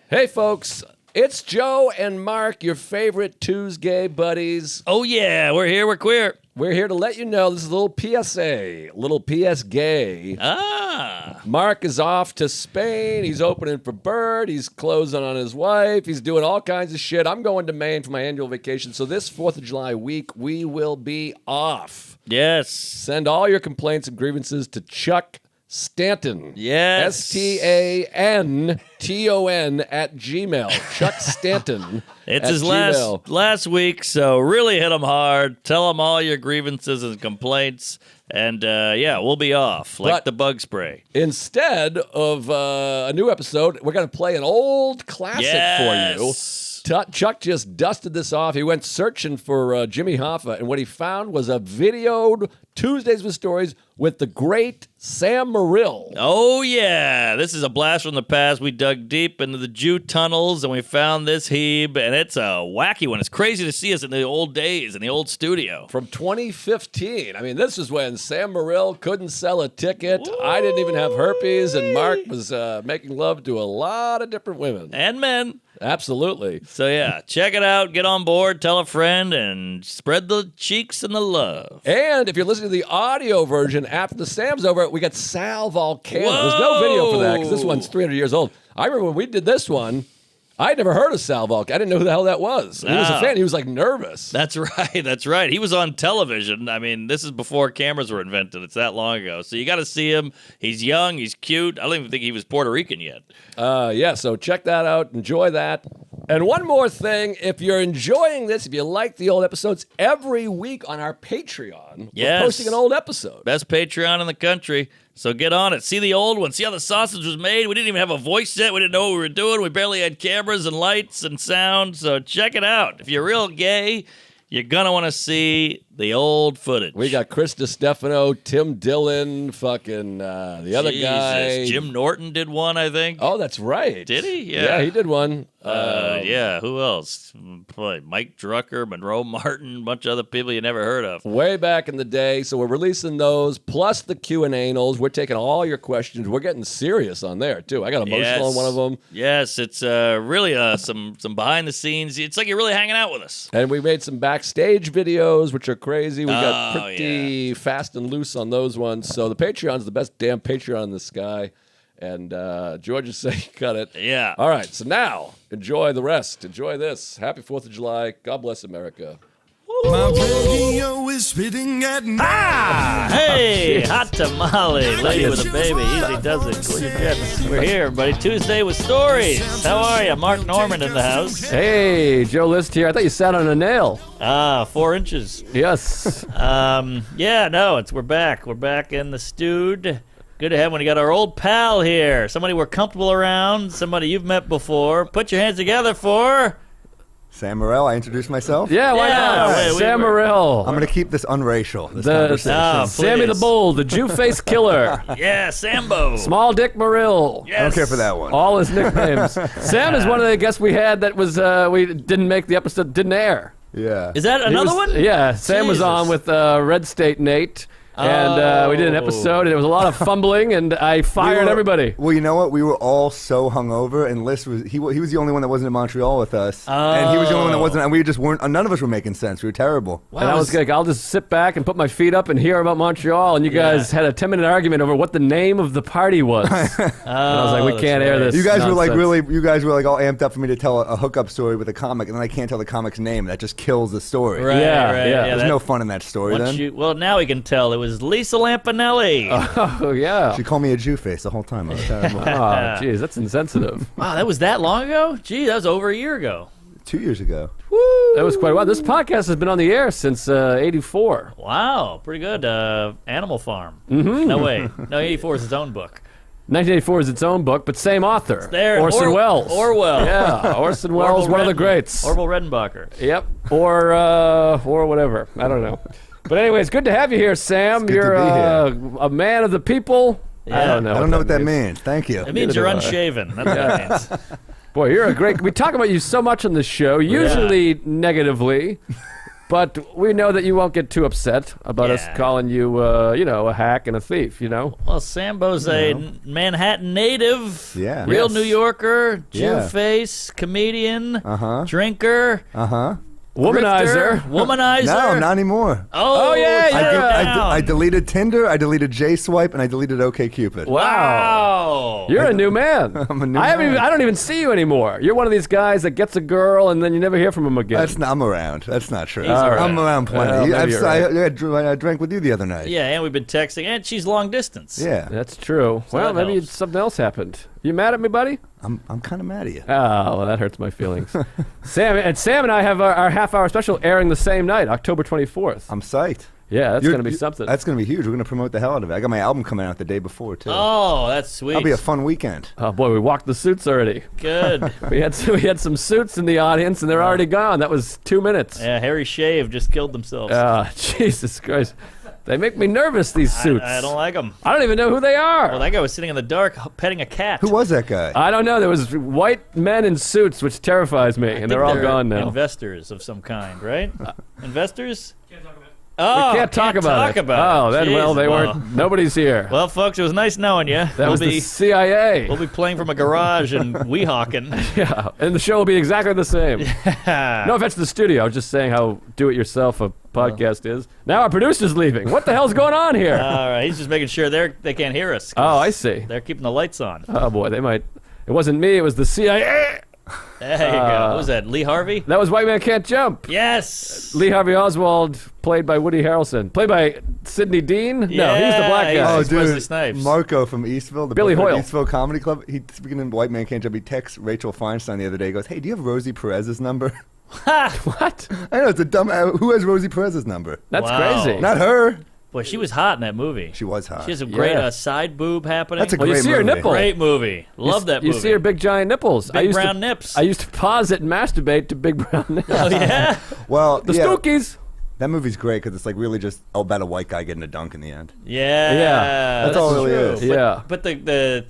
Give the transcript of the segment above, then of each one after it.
Hey, folks. It's Joe and Mark, your favorite Tuesday buddies. Oh, yeah. We're here. We're queer. We're here to let you know this is a little PSA, little PS gay. Mark is off to Spain. He's opening for Bird. He's closing on his wife. He's doing all kinds of shit. I'm going to Maine for my annual vacation. So this 4th of July week, we will be off. Yes. Send all your complaints and grievances to Chuck Stanton. Yes. STANTON at Gmail. Chuck Stanton. It's at his Gmail. last week, so really hit him hard. Tell him all your grievances and complaints, and we'll be off like the bug spray. Instead of a new episode, we're going to play an old classic for you. Chuck just dusted this off. He went searching for Jimmy Hoffa, and what he found was a videoed Tuesdays with Stories with the great Sam Morril. Oh, yeah. This is a blast from the past. We dug deep into the Jew tunnels, and we found this Hebe, and it's a wacky one. It's crazy to see us in the old days, in the old studio. From 2015. I mean, this is when Sam Morril couldn't sell a ticket. Ooh. I didn't even have herpes, and Mark was making love to a lot of different women. And men. Absolutely. So, yeah, check it out. Get on board. Tell a friend, and spread the cheeks and the love. And if you're listening to the audio version after the Sam's over, we got Sal Vulcano. Whoa! There's no video for that because this one's 300 years old. I remember when we did this one, I'd never heard of Sal Vulcano. I didn't know who the hell that was. He was a fan. He was like nervous. That's right. That's right. He was on television. I mean, this is before cameras were invented. It's that long ago. So you got to see him. He's young. He's cute. I don't even think he was Puerto Rican yet. So check that out. Enjoy that. And one more thing, if you're enjoying this, if you like the old episodes, every week on our Patreon, we're posting an old episode. Best Patreon in the country. So get on it. See the old one. See how the sausage was made. We didn't even have a voice set. We didn't know what we were doing. We barely had cameras and lights and sound. So check it out. If you're real gay, you're going to want to see the old footage. We got Chris DiStefano, Tim Dillon, fucking the other guy. Jim Norton did one, I think. Oh, that's right. Did he? Yeah, he did one. Who else? Mike Drucker, Monroe Martin, a bunch of other people you never heard of. Way back in the day. So we're releasing those, plus the Q&A-nals. We're taking all your questions. We're getting serious on there, too. I got emotional on one of them. Yes, it's really some behind the scenes. It's like you're really hanging out with us. And we made some backstage videos, which are crazy. We got pretty fast and loose on those ones. So the Patreon's the best damn Patreon in the sky. And George is saying cut it. Yeah. All right, so now enjoy the rest. Enjoy this. Happy 4th of July. God bless America. My radio is spitting at me. Hey, hot tamale, lady with a baby, easy does it. Cool your jets. We're here, everybody. Tuesday with Stories. How are you? Mark Norman in the house. Hey, Joe List here. I thought you sat on a nail. 4 inches. Yes. We're back. We're back in the stewed. Good to have when we got our old pal here. Somebody we're comfortable around. Somebody you've met before. Put your hands together for Sam Morril. I introduced myself. Yeah, why not? Sam Morril. I'm going to keep this unracial. This conversation. Sammy the Bull, the Jew-faced killer. Yeah, Sambo. Small Dick Morril. Yes. I don't care for that one. All his nicknames. Sam is one of the guests we had that was we didn't make the episode, didn't air. Yeah. Is that another one? Yeah, Sam was on with Red State Nate. And we did an episode, and it was a lot of fumbling, and I fired everybody. Well, you know what? We were all so hungover, and Liz was he was the only one that wasn't in Montreal with us, and he was the only one that wasn't. And we just weren't. None of us were making sense. We were terrible. Wow, and I was like, I'll just sit back and put my feet up and hear about Montreal, and you guys had a 10-minute argument over what the name of the party was. And I was like, we can't air this. You guys nonsense. You guys were like all amped up for me to tell a hookup story with a comic, and then I can't tell the comic's name. That just kills the story. Right, yeah. There's no fun in that story then. Well, now we can tell it was Lisa Lampanelli. Oh, yeah. She called me a Jew face the whole time. I was terrible. Oh, jeez, that's insensitive. Wow, that was that long ago? Gee, that was over a year ago. 2 years ago. Woo! That was quite a while. This podcast has been on the air since 84. Wow, pretty good. Animal Farm. Mm-hmm. No way. No, 84 is its own book. 1984 is its own book, but same author. It's there. Orson Welles. Orwell. Yeah, Orson Welles, one of the greats. Orville Redenbacher. Yep. Or whatever. I don't know. But anyway, it's good to have you here, Sam. You're a man of the people. Yeah. I don't know what that means. Thank you. It means you're unshaven. That's what that means. Boy, you're a great... We talk about you so much on the show, usually negatively. But we know that you won't get too upset about us calling you, a hack and a thief, Well, Sambo's a Manhattan native. Yeah. Real Yes. New Yorker, Yeah. Jew-face, comedian, Uh-huh. drinker, Uh-huh. womanizer. grifter, womanizer. No, not anymore. Oh, yeah, check you're it a- down. I deleted Tinder, I deleted J-Swipe, and I deleted OkCupid. Wow. You're a new man. I'm a new I man. don't even see you anymore. You're one of these guys that gets a girl and then you never hear from him again. I'm around. That's not true. around. I'm around plenty. Well, maybe you're I drank with you the other night. Yeah, and we've been texting, and she's long distance. Yeah. That's true. So Well, that maybe helps. something else happened. You mad at me, buddy? I'm kind of mad at you. Oh, well, that hurts my feelings. Sam and I have our half-hour special airing the same night, October 24th. I'm psyched. Yeah, that's You're- going to be you- something. That's going to be huge. We're going to promote the hell out of it. I got my album coming out the day before, too. Oh, that's sweet. That'll be a fun weekend. Oh, boy, we walked the suits already. Good. We had some suits in the audience, and they're already gone. That was 2 minutes. Yeah, Harry Shave just killed themselves. Jesus Christ. They make me nervous, these suits. I don't like them. I don't even know who they are. Well, that guy was sitting in the dark petting a cat. Who was that guy? I don't know. There was white men in suits, which terrifies me, and they're all gone now. Investors of some kind, right? Investors? Oh, We can't talk about it. Oh, then, well, they weren't. Nobody's here. Well, folks, it was nice knowing you. That was the CIA. We'll be playing from a garage in Weehawken. Yeah, and the show will be exactly the same. No offense to the studio. I was just saying how do-it-yourself a podcast is. Now our producer's leaving. What the hell's going on here? All right, he's just making sure they can't hear us. Oh, I see. They're keeping the lights on. Oh, boy, they might. It wasn't me. It was the CIA. There you go. What was that, Lee Harvey? That was White Man Can't Jump. Yes. Lee Harvey Oswald, played by Woody Harrelson. Played by Sidney Dean? No, he's the black guy. Yeah, Oh, he's Wesley dude, Snipes. Marco from Eastville, the Billy Brooklyn Hoyle. Eastville Comedy Club. Speaking of White Man Can't Jump, he texts Rachel Feinstein the other day. He goes, "Hey, do you have Rosie Perez's number?" What? I know it's a dumb. Who has Rosie Perez's number? That's Wow. crazy. Not her. Boy, she was hot in that movie. She was hot. She has a great Yeah. side boob happening. That's a Well, you great see her movie. nipple. great movie. Love that movie. You see her big giant nipples. Big brown nips. I used to pause it and masturbate to big brown nipples. Oh, yeah? Well, The yeah, Stookies. that movie's great because it's like really just about a white guy getting a dunk in the end. Yeah. Yeah. That's all it really true. is. Yeah. But the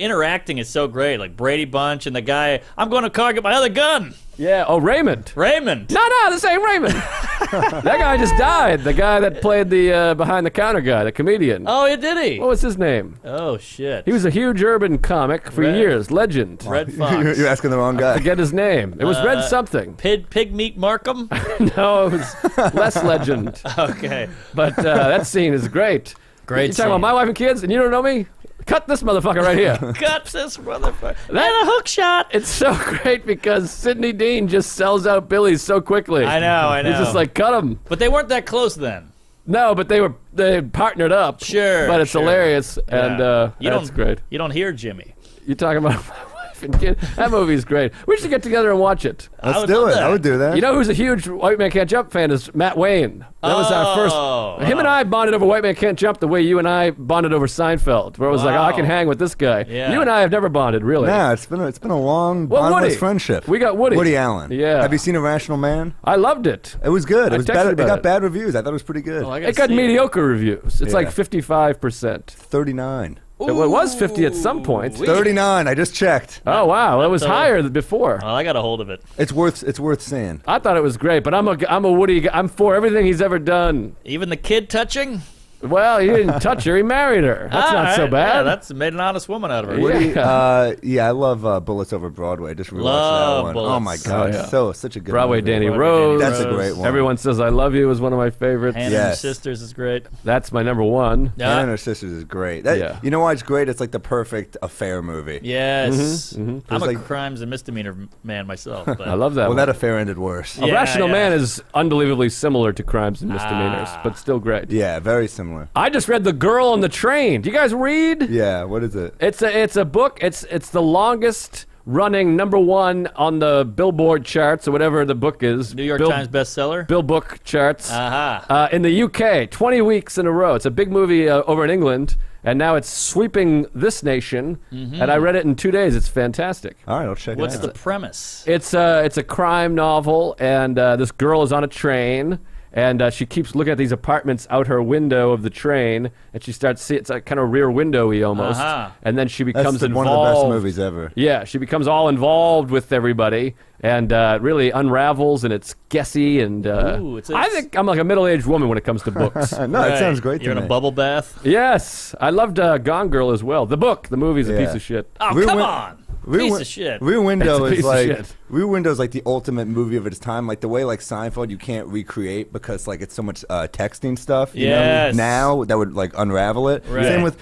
interacting is so great. Like Brady Bunch and the guy, I'm going to target my other gun. Yeah. Oh, Raymond. Raymond. No, this ain't Raymond. That guy just died. The guy that played the behind the counter guy, the comedian. Oh, yeah, did he? What was his name? Oh, shit. He was a huge urban comic for Red- years. Legend. Red Fox. You're asking the wrong guy. Forget his name. It was Red something. Pig Meat Markham? No, it was less legend. Okay. But that scene is great. Great You talking about scene. my wife and kids, and you don't know me? Cut this motherfucker right here. Cut this motherfucker. And a hook shot. It's so great because Sidney Dean just sells out Billy's so quickly. I know. He's just like, cut him. But they weren't that close then. No, but they partnered up. Sure. But it's sure. hilarious, and You that's don't, great. You don't hear Jimmy. You talking about my wife and kid? That movie's great. We should get together and watch it. Let's would do love it. that. I would do that. You know who's a huge White Man Can't Jump fan is Matt Wayne. That was our first. Him and I bonded over White Man Can't Jump the way you and I bonded over Seinfeld, where it was like, oh, I can Wow. hang with this guy. Yeah. You and I have never bonded, really. Nah, it's been a long, Well, bondless Woody. friendship. We got Woody. Woody Allen. Yeah. Have you seen Irrational Man? I loved it. It was good. I It was texted bad. It about got it. bad reviews. I thought it was pretty good. Oh, I gotta It got see mediocre reviews. It's Yeah. like 55%. 39. It was 50 at some point. 39. I just checked. Oh wow, that was So- higher than before. Well, I got a hold of it. It's worth seeing. I thought it was great, but I'm a Woody. I'm for everything he's ever done. Even the kid touching? Well, he didn't touch her. He married her. That's not so Alright, bad. Yeah, that's made an honest woman out of her. Yeah. Yeah, I love Bullets Over Broadway. Just rewatched Love that one. Bullets. Oh my god, Oh, yeah. such a good Broadway movie. Danny Broadway Rose. Danny That's a Rose. great one. Everyone Says I Love You is one of my favorites. Hannah and Yes. her sisters is great. That's my number one. Yeah. Hannah and Her Sisters is great. That, Yeah. You know why it's great? It's like the perfect affair movie. Yes. I'm There's a like- crimes and misdemeanor man myself. But I love that Well, one. that affair ended worse. Yeah. Irrational Man is unbelievably similar to Crimes and Misdemeanors, Ah. but still great. Yeah, very similar. I just read The Girl on the Train. Do you guys read? Yeah, what is it? It's a book. It's the longest running number one on the Billboard charts or whatever the book is. New York Times bestseller. Bill Book charts. Aha. In the UK, 20 weeks in a row. It's a big movie over in England, and now it's sweeping this nation. And I read it in 2 days. It's fantastic. All right, I'll check What's it the out. premise? It's a crime novel, and this girl is on a train, And she keeps looking at these apartments out her window of the train, and she starts seeing it's like kind of rear windowy almost. And then she becomes involved. One of the best movies ever. Yeah, she becomes all involved with everybody, and really unravels, and it's guessy. And I think I'm like a middle-aged woman when it comes to books. No, it sounds great. You're in a bubble bath. Yes, I loved Gone Girl as well. The book, the movie's a piece of shit. Oh, come on. Piece of shit. Rear Window It's a is piece of like shit. Rear Window is like the ultimate movie of its time. Like the way like Seinfeld you can't recreate because like it's so much texting stuff. You know? Now that would like unravel it. Right. Same with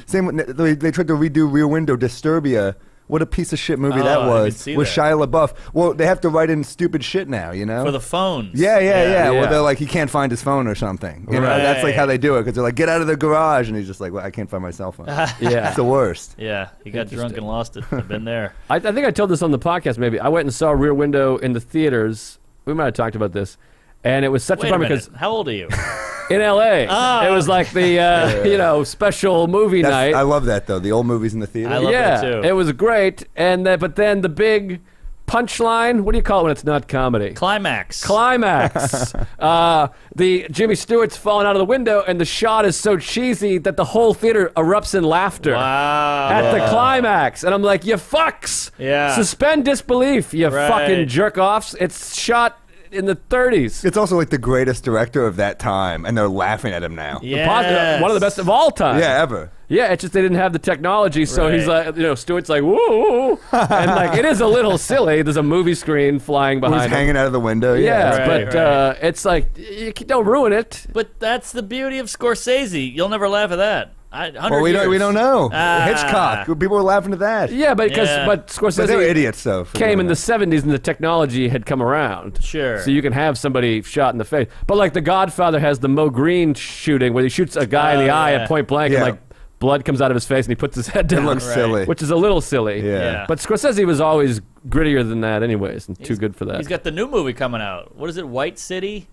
they tried to redo Rear Window Disturbia. What a piece of shit movie that was with Shia LaBeouf. Well, they have to write in stupid shit now, you know? For the phones. Yeah. Well, they're like, he can't find his phone or something. You know? That's like how they do it because they're like, get out of the garage. And he's just like, well, I can't find my cell phone. It's the worst. Yeah, he got drunk and lost it. I've been there. I think I told this on the podcast maybe. I went and saw Rear Window in the theaters. We might have talked about this. And it was such a bummer because... How old are you? In L.A. It was like the, special movie night. I love that, though. The old movies in the theater. I love that, too. It was great. And but then the big punchline, what do you call it when it's not comedy? Climax. The Jimmy Stewart's falling out of the window, and the shot is so cheesy that the whole theater erupts in laughter. Wow. At the climax. And I'm like, you fucks. Yeah. Suspend disbelief, you fucking jerk-offs. It's shot in the 30s. It's also like the greatest director of that time, and they're laughing at him now. Yes. One of the best of all time. Yeah, ever. Yeah, it's just they didn't have the technology, so he's like, Stewart's like, woo, and like it is a little silly. There's a movie screen flying behind him. Hanging out of the window. Yeah, it's like you don't ruin it. But that's the beauty of Scorsese. You'll never laugh at that. Well, we don't know. Hitchcock. People were laughing at that. Yeah, but Scorsese. But they were idiots, though. Came in the 70s and the technology had come around. Sure. So you can have somebody shot in the face. But like The Godfather has the Mo Green shooting where he shoots a guy in the eye at point blank and like blood comes out of his face and he puts his head down. It looks silly. Which is a little silly. Yeah. But Scorsese was always grittier than that anyways and too good for that. He's got the new movie coming out. What is it, White City?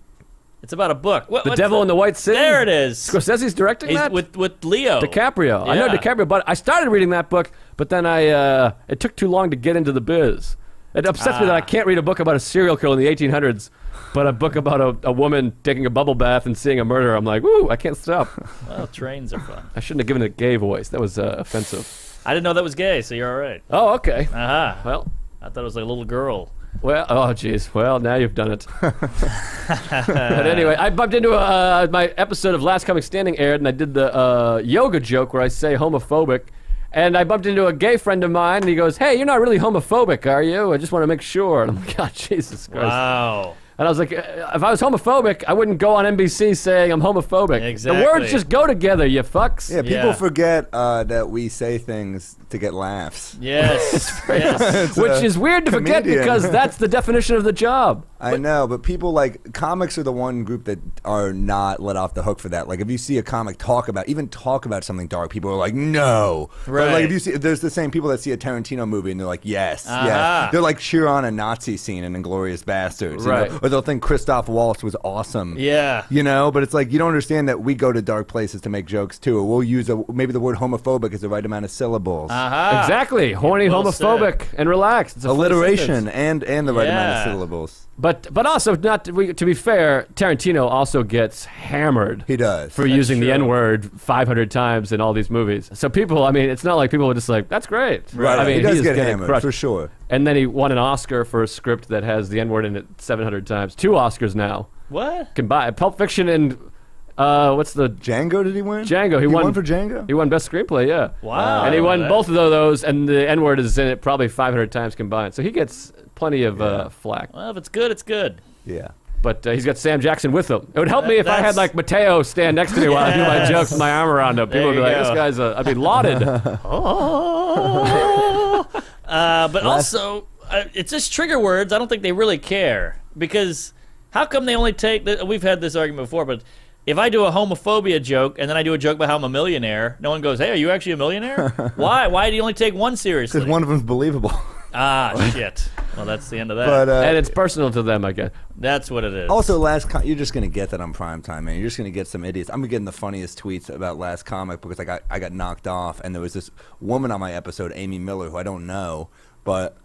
It's about a book. The Devil in the White City? There it is. Scorsese's directing that? With Leo. DiCaprio. Yeah. I know DiCaprio, but I started reading that book, but then it took too long to get into the biz. It upsets me that I can't read a book about a serial killer in the 1800s, but a book about a woman taking a bubble bath and seeing a murder. I'm like, woo, I can't stop. Well, trains are fun. I shouldn't have given it a gay voice. That was offensive. I didn't know that was gay, so you're all right. Oh, okay. Well, I thought it was like a little girl. Well, oh, jeez. Well, now you've done it. But anyway, I bumped into my episode of Last Comic Standing aired, and I did the yoga joke where I say homophobic. And I bumped into a gay friend of mine, and he goes, hey, you're not really homophobic, are you? I just want to make sure. And I'm like, God, Jesus Christ. Wow. And I was like, if I was homophobic, I wouldn't go on NBC saying I'm homophobic. Exactly. The words just go together, you fucks. Yeah, people forget that we say things to get laughs. Yes. Yes. Which is weird to forget because that's the definition of the job. I know, but people like comics are the one group that are not let off the hook for that. Like if you see a comic talk about something dark, people are like, no. Right. But like if there's the same people that see a Tarantino movie and they're like, yes, yes. They're like cheer on a Nazi scene in Inglourious Bastards, right? You know? Or they'll think Christoph Waltz was awesome. Yeah. You know, but it's like you don't understand that we go to dark places to make jokes too. Or we'll use maybe the word homophobic is the right amount of syllables. Exactly. Horny, homophobic, and relaxed. It's alliteration and the right amount of syllables. But also, to be fair, Tarantino also gets hammered. He does. For using the N-word 500 times in all these movies. So people, I mean, it's not like people are just like, that's great. Right. I mean, he does get getting hammered, crushed. for sure. And then he won an Oscar for a script that has the N-word in it 700 times. 2 Oscars now. What? Combined. Pulp Fiction and... what's the... Django, did he win? Django. He won for Django? He won Best Screenplay, yeah. Wow. And he won both of those, and the N-word is in it probably 500 times combined. So he gets plenty of flack. Well, if it's good, it's good. Yeah. But he's got Sam Jackson with him. It would help me if I had, like, Mateo stand next to me while I do my jokes with my arm around him. People would be like, this guy's I'd be lauded. But also, it's just trigger words. I don't think they really care. Because how come they only take... We've had this argument before, but... If I do a homophobia joke and then I do a joke about how I'm a millionaire, no one goes, hey, are you actually a millionaire? Why? Why do you only take one seriously? Because one of them's believable. Shit. Well, that's the end of that. But, and it's personal to them, I guess. That's what it is. Also, you're just going to get that on primetime, man. You're just going to get some idiots. I'm getting the funniest tweets about Last Comic because I got knocked off, and there was this woman on my episode, Amy Miller, who I don't know, but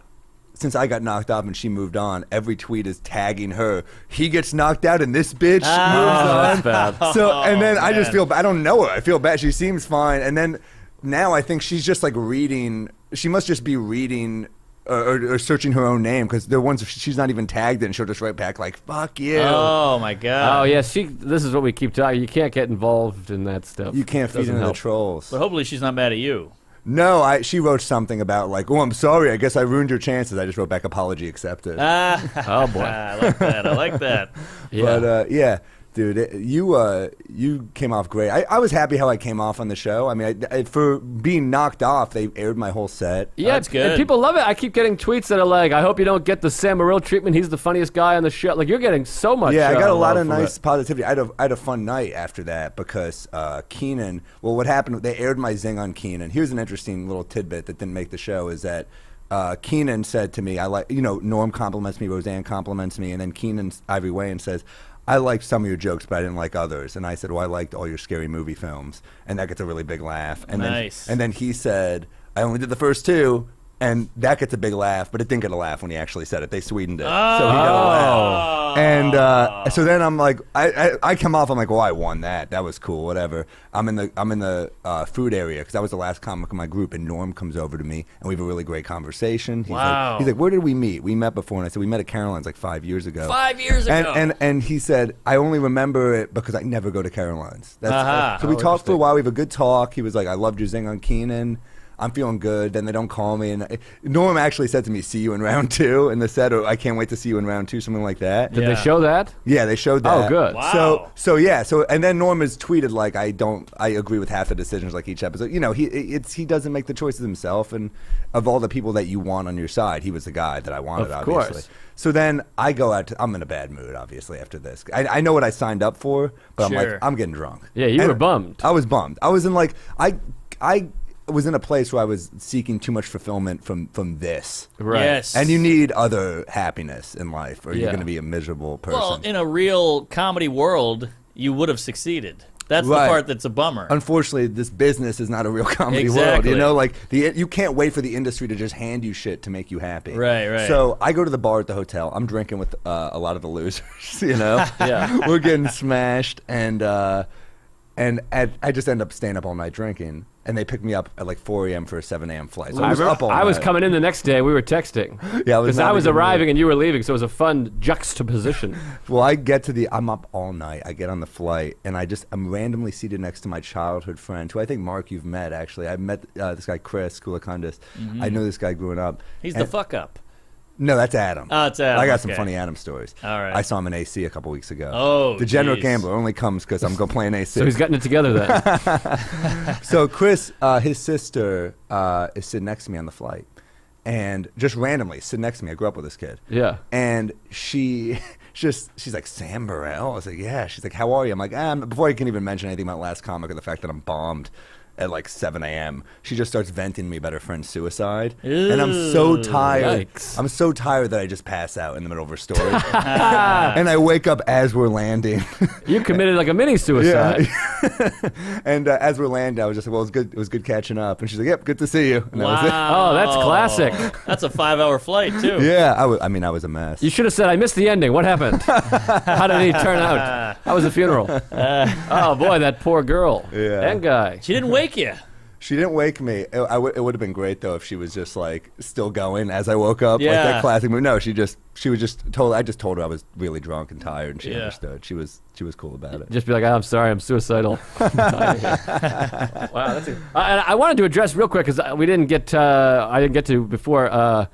since I got knocked off and she moved on, every tweet is tagging her. He gets knocked out and this bitch moves on. That's bad. So and then I just feel I don't know her. I feel bad. She seems fine. And then now I think she's just like reading. She must just be reading or searching her own name because the ones she's not even tagged in, she'll just write back like "fuck you." Oh my god. Oh yeah, this is what we keep talking. You can't get involved in that stuff. You can't feed into the trolls. But hopefully she's not mad at you. No, she wrote something about like, "Oh, I'm sorry. I guess I ruined your chances." I just wrote back, "Apology accepted." Oh boy, I like that. I like that. yeah. But yeah, dude, you came off great. I was happy how I came off on the show. I mean, for being knocked off, they aired my whole set. Yeah, that's good. And people love it. I keep getting tweets that are like, "I hope you don't get the Sam Morril treatment. He's the funniest guy on the show." Like you're getting so much. Yeah, I got a lot love of from nice it. positivity. I had a fun night after that because Conan. Well, what happened? They aired my zing on Conan. Here's an interesting little tidbit that didn't make the show: is that Conan said to me, "I like Norm compliments me, Roseanne compliments me, and then Keenan Ivory Wayans says." I liked some of your jokes, but I didn't like others. And I said, well, I liked all your scary movie films. And that gets a really big laugh. And Nice. Then he said, I only did the first two. And that gets a big laugh, but it didn't get a laugh when he actually said it. They sweetened it, so he got a laugh. And so then I'm like, I come off. I'm like, well, I won that. That was cool. Whatever. I'm in the food area because I was the last comic in my group, and Norm comes over to me, and we have a really great conversation. He's Wow. like, where did we meet? We met before, and I said we met at Caroline's like 5 years ago. 5 years ago. And he said, I only remember it because I never go to Caroline's. So we talked for a while. We have a good talk. He was like, I loved your zing on Keenan. I'm feeling good. Then they don't call me. And Norm actually said to me, see you in round 2 in the set, or I can't wait to see you in round 2, something like that. Did they show that? Yeah, they showed that. Oh, good. Wow. So and then Norm has tweeted like, I agree with half the decisions like each episode. He doesn't make the choices himself, and of all the people that you want on your side, he was the guy that I wanted, Of obviously. course. So then I go out I'm in a bad mood, obviously, after this. I know what I signed up for, but Sure. I'm like, I'm getting drunk. Yeah, you And were bummed. I was bummed. I was in like, I was in a place where I was seeking too much fulfillment from this. Right. Yes. And you need other happiness in life, or you're Yeah. going to be a miserable person. Well, in a real comedy world, you would have succeeded. That's Right. the part that's a bummer. Unfortunately, this business is not a real comedy Exactly. world. Like you can't wait for the industry to just hand you shit to make you happy. Right. So I go to the bar at the hotel. I'm drinking with a lot of the losers. Yeah. We're getting smashed, and I just end up staying up all night drinking. And they picked me up at like 4 a.m. for a 7 a.m. flight. So I was up all I was night. coming in the next day. We were texting. Yeah, because I was arriving and you were leaving, so it was a fun juxtaposition. Well, I'm up all night. I get on the flight, and I'm randomly seated next to my childhood friend, who I think, Mark, you've met, actually. I met this guy, Chris Koulakundis. I know this guy growing up. He's the fuck up. No, that's Adam. Oh, it's Adam. I got some Okay. funny Adam stories. All right. I saw him in AC a couple weeks ago. Oh, Degenerate geez. Gambler only comes because I'm going playing AC. So he's gotten it together then. So Chris, his sister, is sitting next to me on the flight, and just randomly sitting next to me. I grew up with this kid. Yeah. And she's like, Sam Morril? I was like, yeah. She's like, how are you? I'm like, before I can even mention anything about Last Comic or the fact that I'm bombed at like 7 a.m., she just starts venting to me about her friend's suicide. And I'm so tired. Yikes. I'm so tired that I just pass out in the middle of her story. And I wake up as we're landing. You committed like a mini suicide. And as we're landing, I was just like, well, it was good catching up. And she's like, yep, good to see you. And that was it. Oh, that's classic. That's a 5-hour flight, too. Yeah, I mean, I was a mess. You should have said, I missed the ending. What happened? How did he turn out? How was the funeral? Oh, boy, that poor girl. Yeah. And guy. She didn't wake you. She didn't wake me. It would have been great though if she was just like still going as I woke up, like Yeah. that classic movie. No, I just told her I was really drunk and tired, and she Yeah. understood. She was cool about it. Just be like, I'm sorry, I'm suicidal. Wow, that's and I wanted to address real quick because I didn't get to before.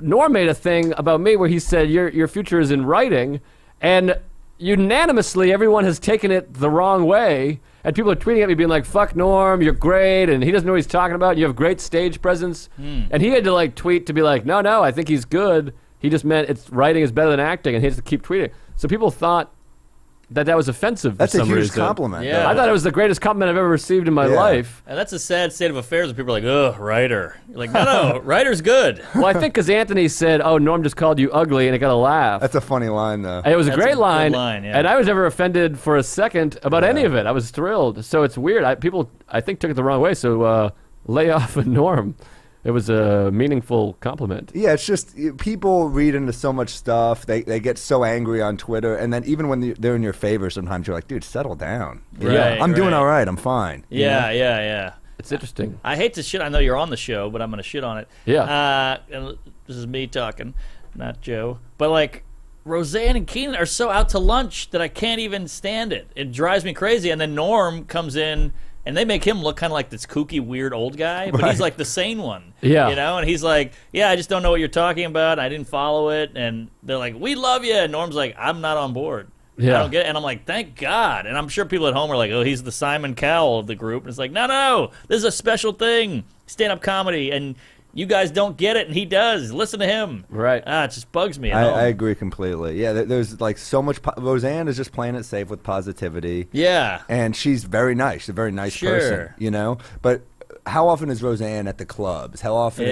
Norm made a thing about me where he said your future is in writing, and unanimously everyone has taken it the wrong way. And people are tweeting at me being like, fuck Norm, you're great, and he doesn't know what he's talking about. You have great stage presence. And he had to like tweet to be like, no, I think he's good. He just meant writing is better than acting, and he has to keep tweeting. So people thought that was offensive That's for a some huge reason. compliment. Yeah. though. I thought it was the greatest compliment I've ever received in my Yeah. life. And that's a sad state of affairs when people are like, ugh, writer. You're like, no, writer's good. Well, I think because Anthony said, oh, Norm just called you ugly, and it got a laugh. That's a funny line though. And it was a That's great a good line, line, yeah. and I was never offended for a second about any of it. I was thrilled. So it's weird. People, I think, took it the wrong way, so lay off of Norm. It was a meaningful compliment. Yeah, it's just people read into so much stuff. They get so angry on Twitter, and then even when they're in your favor, sometimes you're like, dude, settle down. Right, I'm doing all right. I'm fine. Yeah. It's interesting. I hate to shit. I know you're on the show, but I'm going to shit on it. Yeah. And this is me talking, not Joe. But like, Roseanne and Kenan are so out to lunch that I can't even stand it. It drives me crazy. And then Norm comes in, and they make him look kind of like this kooky, weird old guy, but he's like the sane one. Yeah. You know, and he's like, yeah, I just don't know what you're talking about. I didn't follow it. And they're like, we love you. And Norm's like, I'm not on board. Yeah. I don't get it. And I'm like, thank God. And I'm sure people at home are like, oh, he's the Simon Cowell of the group. And it's like, no, this is a special thing. Stand-up comedy. And you guys don't get it, and he does. Listen to him. Right. It just bugs me. I agree completely. Yeah, there's like so much. Roseanne is just playing it safe with positivity. Yeah. And she's very nice. She's a very nice person, you know? But how often is Roseanne at the clubs? How often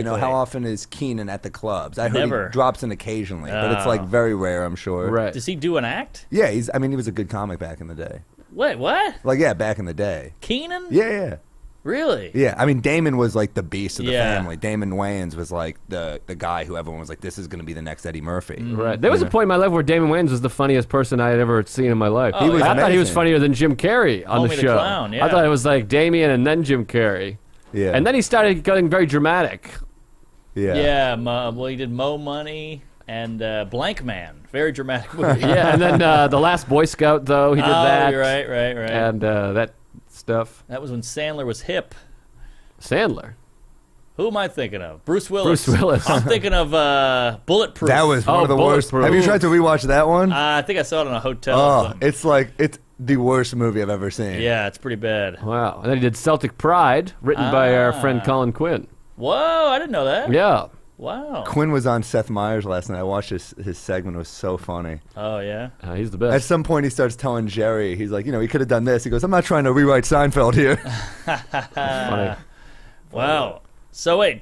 how often is Kenan at the clubs? I heard he drops in occasionally, but it's like very rare, I'm sure. Right. Does he do an act? Yeah, he was a good comic back in the day. Wait, what? Like, yeah, back in the day. Kenan? Yeah. Really? Yeah, I mean, Damon was like the beast of the family. Damon Wayans was like the guy who everyone was like, this is going to be the next Eddie Murphy. Right. There was a point in my life where Damon Wayans was the funniest person I had ever seen in my life. Oh, I thought he was funnier than Jim Carrey on the Homie the show. Clown, yeah. I thought it was like Damien and then Jim Carrey. Yeah. And then he started getting very dramatic. Yeah. Yeah, well, he did Mo Money and Blank Man. Very dramatic movie. Yeah, and then The Last Boy Scout, though, he did that. You're right. And that stuff. That was when Sandler was hip. Sandler. Who am I thinking of? Bruce Willis. Bruce Willis. I'm thinking of Bulletproof. That was one of the worst. Bulletproof. Have you tried to rewatch that one? I think I saw it in a hotel. Oh, it's the worst movie I've ever seen. Yeah, it's pretty bad. Wow. And then he did Celtic Pride, written by our friend Colin Quinn. Whoa, I didn't know that. Yeah. Wow. Quinn was on Seth Meyers last night. I watched his segment. It was so funny. Oh, yeah? He's the At best. some point, he starts telling Jerry, he's like, he could have done this. He goes, I'm not trying to rewrite Seinfeld here. Funny. Wow. So, wait.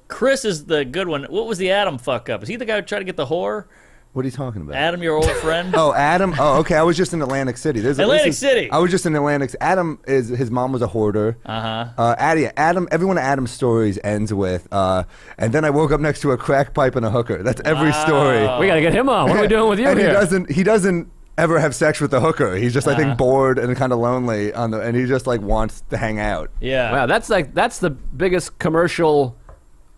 Chris is the good one. What was the Adam fuck up? Is he the guy who tried to get the whore? What are you talking about? Adam, your old friend? Oh, Adam? Oh, okay. I was just in Atlantic City. Atlantic City. I was just in Atlantic. Adam his mom was a hoarder. Adam. Every one of Adam's stories ends with, and then I woke up next to a crack pipe and a hooker. That's every story. We got to get him on. What are we doing with you and here? he doesn't ever have sex with the hooker. He's just, I think, bored and kind of lonely and he just like wants to hang out. Yeah. Wow, that's the biggest commercial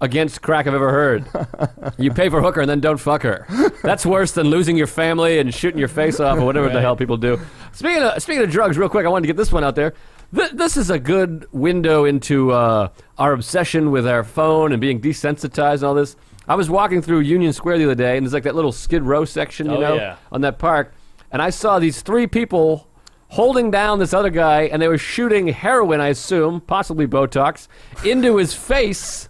against crack I've ever heard. You pay for hooker and then don't fuck her. That's worse than losing your family and shooting your face off or whatever the hell people do. Speaking of drugs, real quick, I wanted to get this one out there. This is a good window into our obsession with our phone and being desensitized and all this. I was walking through Union Square the other day, and there's like that little Skid Row section, on that park, and I saw these three people holding down this other guy, and they were shooting heroin, I assume, possibly Botox, into his face.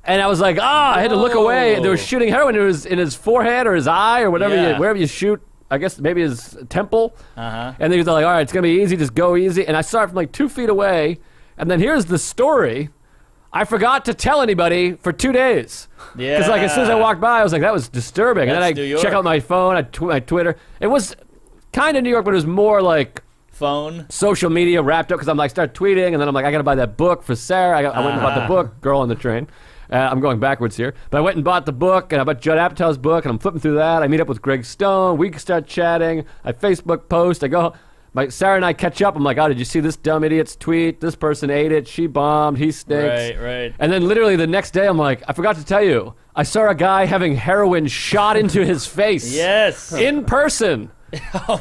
And I was like, I had to look away. They were shooting heroin in his forehead or his eye or wherever you shoot. I guess maybe his temple. And they were like, all right, it's going to be easy. Just go easy. And I saw it from like 2 feet away. And then here's the story. I forgot to tell anybody for 2 days. Yeah. Because like as soon as I walked by, I was like, that was disturbing. And then I check out my phone, my Twitter. It was kind of New York, but it was more like phone, social media wrapped up because I'm like, start tweeting. And then I'm like, I got to buy that book for Sarah. I went and bought the book, Girl on the Train. I'm going backwards here. But I went and bought the book, and I bought Judd Apatow's book, and I'm flipping through that. I meet up with Greg Stone. We start chatting. I Facebook post. I go. Sarah and I catch up. I'm like, did you see this dumb idiot's tweet? This person ate it. She bombed. He stinks. Right. And then literally the next day, I'm like, I forgot to tell you. I saw a guy having heroin shot into his face. Yes. In person.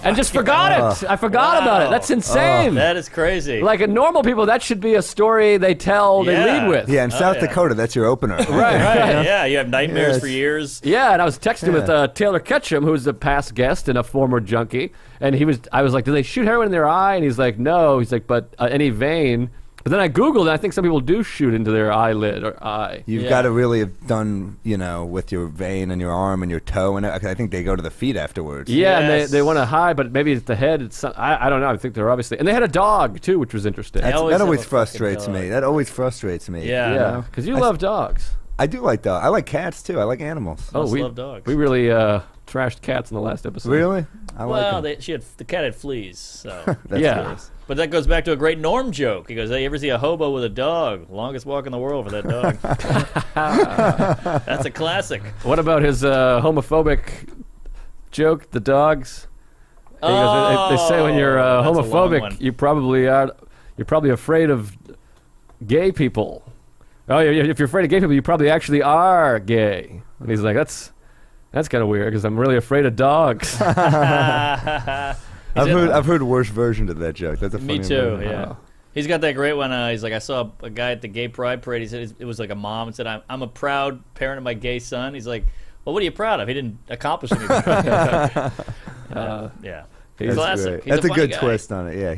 And just forgot it. I forgot about it. That's insane. That is crazy. Like normal people, that should be a story they tell, they lead with. Yeah, in South Dakota, that's your opener. right. Yeah, you have nightmares for years. Yeah, and I was texting with Taylor Ketchum, who's a past guest and a former junkie, and I was like, do they shoot heroin in their eye? And he's like, no. He's like, but any vein. But then I Googled, and I think some people do shoot into their eyelid or eye. You've got to really have done, with your vein and your arm and your toe, and I think they go to the feet afterwards. Yeah, and they want to hide, but maybe it's the head. I don't know. I think they're obviously, and they had a dog too, which was interesting. That always frustrates me. That always frustrates me. Yeah, because you love dogs. I do like dogs. I like cats too. I like animals. We love dogs. We really trashed cats in the last episode. Really? The cat had fleas. So That's gross. But that goes back to a great Norm joke. He goes, "Hey, you ever see a hobo with a dog? Longest walk in the world for that dog." That's a classic. What about his homophobic joke? The dogs. He goes, they say when you're that's a long one. homophobic, you're probably afraid of gay people. Oh, if you're afraid of gay people, you probably actually are gay. And he's like, that's kind of weird because I'm really afraid of dogs. I've heard worse versions of that joke. That's a funny Me too. version. Yeah. He's got that great one. He's like, I saw a guy at the gay pride parade. He said it was like a mom and said, I'm a proud parent of my gay son. He's like, well, what are you proud of? He didn't accomplish anything. Yeah. He's classic. great. He's That's a funny good guy. twist on it. Yeah,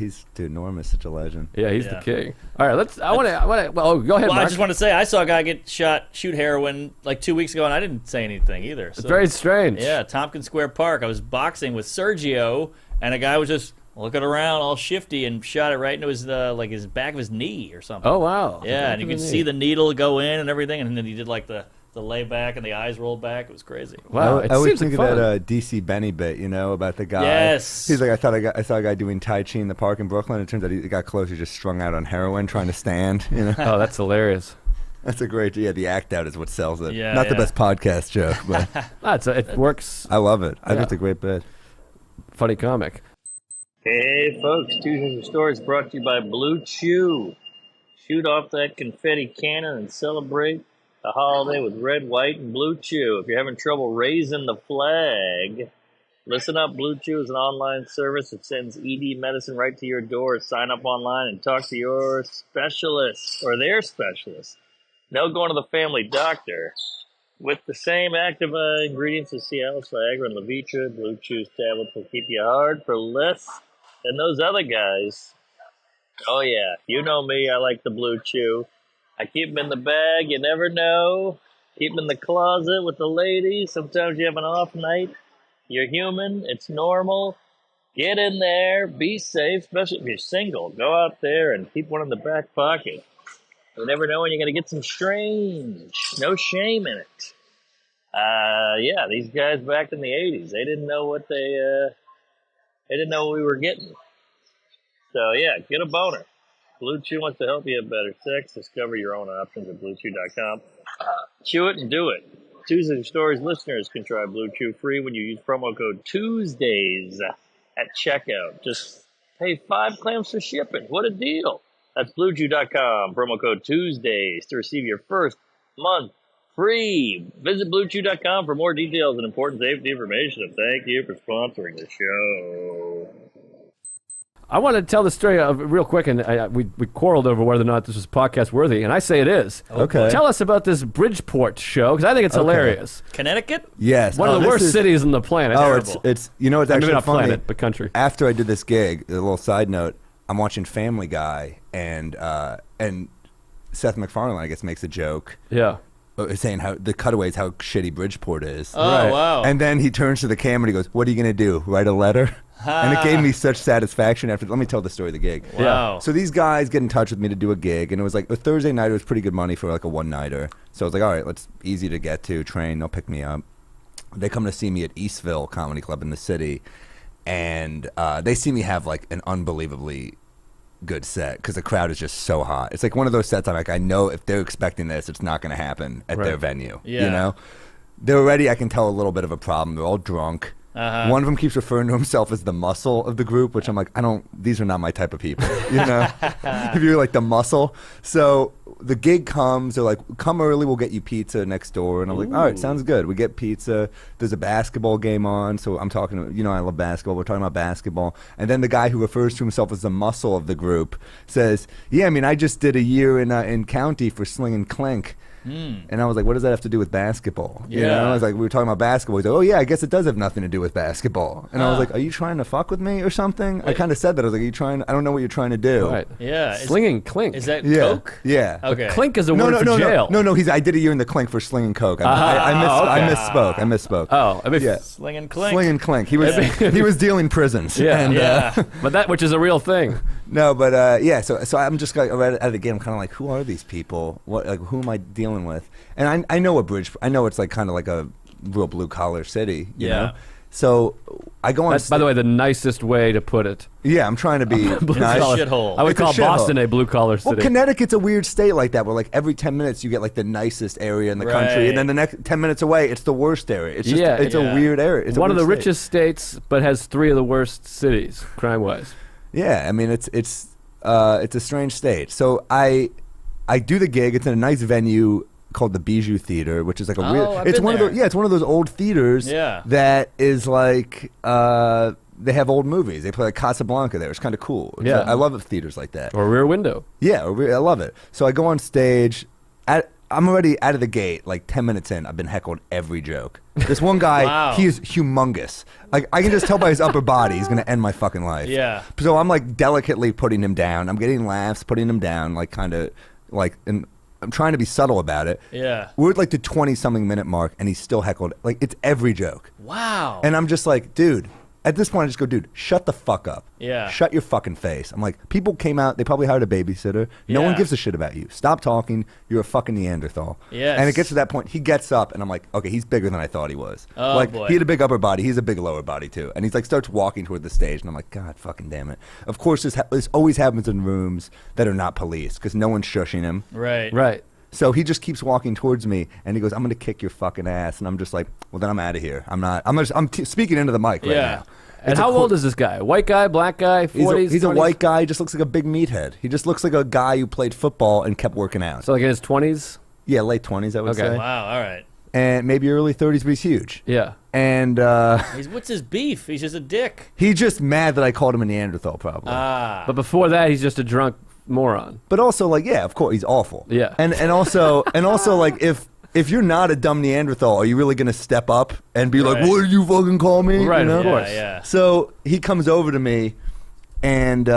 Norm is such a legend. Yeah, he's Yeah. the king. All right, go ahead, Well, I Mark. just want to say, I saw a guy shoot heroin like 2 weeks ago, and I didn't say anything either. So, It's very strange. yeah, Tompkins Square Park. I was boxing with Sergio, and a guy was just looking around all shifty and shot it right into his his back of his knee or something. Oh, wow. Yeah, and you could see the needle go in and everything, and then he did like the lay back and the eyes rolled back. It was crazy. Wow, I it always seems think like of fun. that DC Benny bit, about the guy. Yes. He's like, I saw a guy doing Tai Chi in the park in Brooklyn. It turns out he got close. He just strung out on heroin trying to stand. Oh, that's hilarious. That's a great. Yeah, the act out is what sells it. Yeah, Not the yeah. best podcast joke, but It works. I love it. I think Yeah. it's a great bit. Funny comic. Hey, folks, Tuesdays and Stories brought to you by Blue Chew. Shoot off that confetti cannon and celebrate the holiday with red, white, and Blue Chew. If you're having trouble raising the flag, listen up. Blue Chew is an online service that sends ED medicine right to your door. Sign up online and talk to your specialist or their specialist. No going to the family doctor. With the same active ingredients as Cialis, Viagra, and Levitra, Blue Chew's tablets will keep you hard for less than those other guys. Oh yeah, you know me, I like the Blue Chew. I keep them in the bag, you never know. Keep them in the closet with the ladies. Sometimes you have an off night. You're human, it's normal. Get in there, be safe, especially if you're single. Go out there and keep one in the back pocket. You never know when you're going to get some strange. No shame in it. Yeah, these guys back in the 80s, they didn't know what they didn't know what we were getting. So yeah, get a boner. Blue Chew wants to help you have better sex. Discover your own options at BlueChew.com. Chew it and do it. Tuesdays and Stories listeners can try Blue Chew free when you use promo code Tuesdays at checkout. Just pay 5 clams for shipping. What a deal. That's BlueChew.com, promo code Tuesdays to receive your first month free. Visit BlueChew.com for more details and important safety information. And thank you for sponsoring the show. I want to tell the story real quick, and we quarreled over whether or not this was podcast worthy, and I say it is. Okay. Tell us about this Bridgeport show, because I think it's hilarious. Connecticut? Yes. One of the worst cities in the planet. It's it's Maybe actually not funny. planet, but country. After I did this gig, a little side note, I'm watching Family Guy, and Seth MacFarlane, I guess, makes a joke Yeah. saying how the cutaways how shitty Bridgeport is. Oh, Right. wow. And then he turns to the camera and he goes, "What are you gonna do? Write a letter?" And it gave me such satisfaction after. Let me tell the story of the gig. Wow. So these guys get in touch with me to do a gig, and it was like a Thursday night. It was pretty good money for like a one-nighter. So I was like, all right, easy to get to, train, they'll pick me up. They come to see me at Eastville Comedy Club in the city, and they see me have like an unbelievably good set because the crowd is just so hot. It's like one of those sets I'm like, I know if they're expecting this, it's not going to happen at their venue. Yeah. You know? They're already, I can tell, a little bit of a problem. They're all drunk. One of them keeps referring to himself as the muscle of the group, which I'm like, these are not my type of people, you know? If you're like the muscle. So the gig comes, they're like, come early, we'll get you pizza next door. And I'm like, all right, sounds good. We get pizza. There's a basketball game on. So I'm talking, I love basketball. We're talking about basketball. And then the guy who refers to himself as the muscle of the group says, yeah, I just did a year in county for Slingin Clink. And I was like, what does that have to do with basketball? You know? I was like, we were talking about basketball. He's like, oh yeah, I guess it does have nothing to do with basketball. And I was like, are you trying to fuck with me or something? I kind of said that. I was like, are you trying? I don't know what you're trying to do. Right. Yeah. Slinging Clink. Is that Yeah. Coke? Yeah. Okay. Clink is a word for jail. No. I did a year in the Clink for Slingin Coke. I misspoke. Oh, I mean, Yeah. Slingin Clink. Slingin Clink. He was dealing prisons. Yeah. And, Yeah. but that which is a real thing. No, but yeah. So I'm just like right at it again. I'm kind of like, who are these people? Who am I dealing with? And I know I know it's like kind of like a real blue collar city. You Yeah. know? So I go on. That's, by the way, the nicest way to put it. Yeah, I'm trying to be Blue nice. collar. Shithole. I would It's a call shithole. Boston a blue-collar Well, city. Connecticut's a weird state like that, where like every 10 minutes you get like the nicest area in the country, Right. and then the next 10 minutes away it's the worst area. It's just, Yeah, it's yeah. a weird area. It's a one of the weird state. richest states, but has 3 of the worst cities, crime-wise. Yeah, I mean it's a strange state. So I do the gig. It's in a nice venue called the Bijou Theater, which is like a Oh, weird. I've It's been one there. of those. Yeah, it's one of those old theaters. Yeah. That is like they have old movies. They play like Casablanca there. It's kind of cool. Yeah. I love theaters like that. Or Rear Window. Yeah, I love it. So I go on stage. I'm already out of the gate, like 10 minutes in. I've been heckled every joke. This one guy, Wow. he is humongous. Like I can just tell by his upper body, he's gonna end my fucking life. Yeah. So I'm like delicately putting him down. I'm getting laughs, putting him down, like kind of like, and I'm trying to be subtle about it. Yeah. We're at like the 20-something minute mark, and he's still heckled. Like it's every joke. Wow. And I'm just like, dude. At this point, I just go, dude, shut the fuck up. Yeah. Shut your fucking face. I'm like, people came out, they probably hired a babysitter. No one Yeah. gives a shit about you. Stop talking. You're a fucking Neanderthal. Yes. And it gets to that point, he gets up, and I'm like, okay, he's bigger than I thought he was. Oh, like, boy. he had a big upper body. He's a big lower body, too. And he's like, starts walking toward the stage, and I'm like, God fucking damn it. Of course, this always happens in rooms that are not police, because no one's shushing him. Right. Right. So he just keeps walking towards me, and he goes, "I'm gonna kick your fucking ass." And I'm just like, "Well, then I'm out of here. I'm not. I'm speaking into the mic right Yeah. now." And It's a how cool- old is this guy? White guy, black guy, 40s? He's a 20s? white guy. He just looks like a big meathead. He just looks like a guy who played football and kept working out. So like in his 20s? Yeah, late 20s, I would Okay. say, Wow. All right. and maybe early 30s, but he's huge. Yeah. And What's his beef? He's just a dick. he's just mad that I called him a Neanderthal, probably. Ah. But before that, he's just a drunk moron. But also, like, yeah, of course, he's awful. Yeah. And also, like, if you're not a dumb Neanderthal, are you really gonna step up and be like, Right. "What did you fucking call me?" Right, You know? of course. Yeah. So he comes over to me, and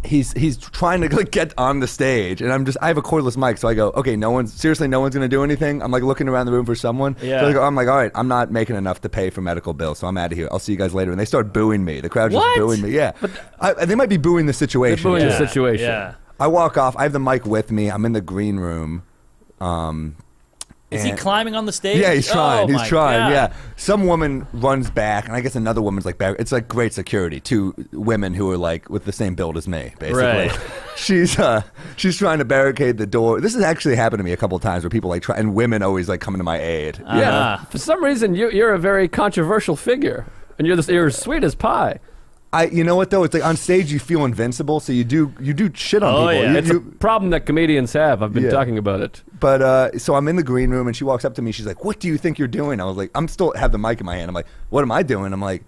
he's trying to like get on the stage, and I have a cordless mic, so I go, okay, no one's gonna do anything. I'm like looking around the room for someone. Yeah. So I'm like, all right, I'm not making enough to pay for medical bills, so I'm out of here. I'll see you guys later. And they start booing me. The crowd's What? just booing me. Yeah, they might be booing the situation. They're booing too. the situation. Yeah. I walk off. I have the mic with me. I'm in the green room. Is he and- climbing on the stage? Yeah, he's trying. Oh, He's my trying. God. Yeah. Some woman runs back, and I guess another woman's like back. It's like great security. 2 women who are like with the same build as me, basically. Right. She's trying to barricade the door. This has actually happened to me a couple of times where people like try, and women always like coming to my aid. you know? Ah. For some reason, you're a very controversial figure. And you're sweet as pie. You know what though? It's like on stage you feel invincible, so you do shit on Oh, people. yeah. You- It's a you- problem that comedians have. I've been Yeah. talking about it. But so I'm in the green room, and she walks up to me. She's like, "What do you think you're doing?" I was like, "I'm still have the mic in my hand." I'm like, "What am I doing?" I'm like,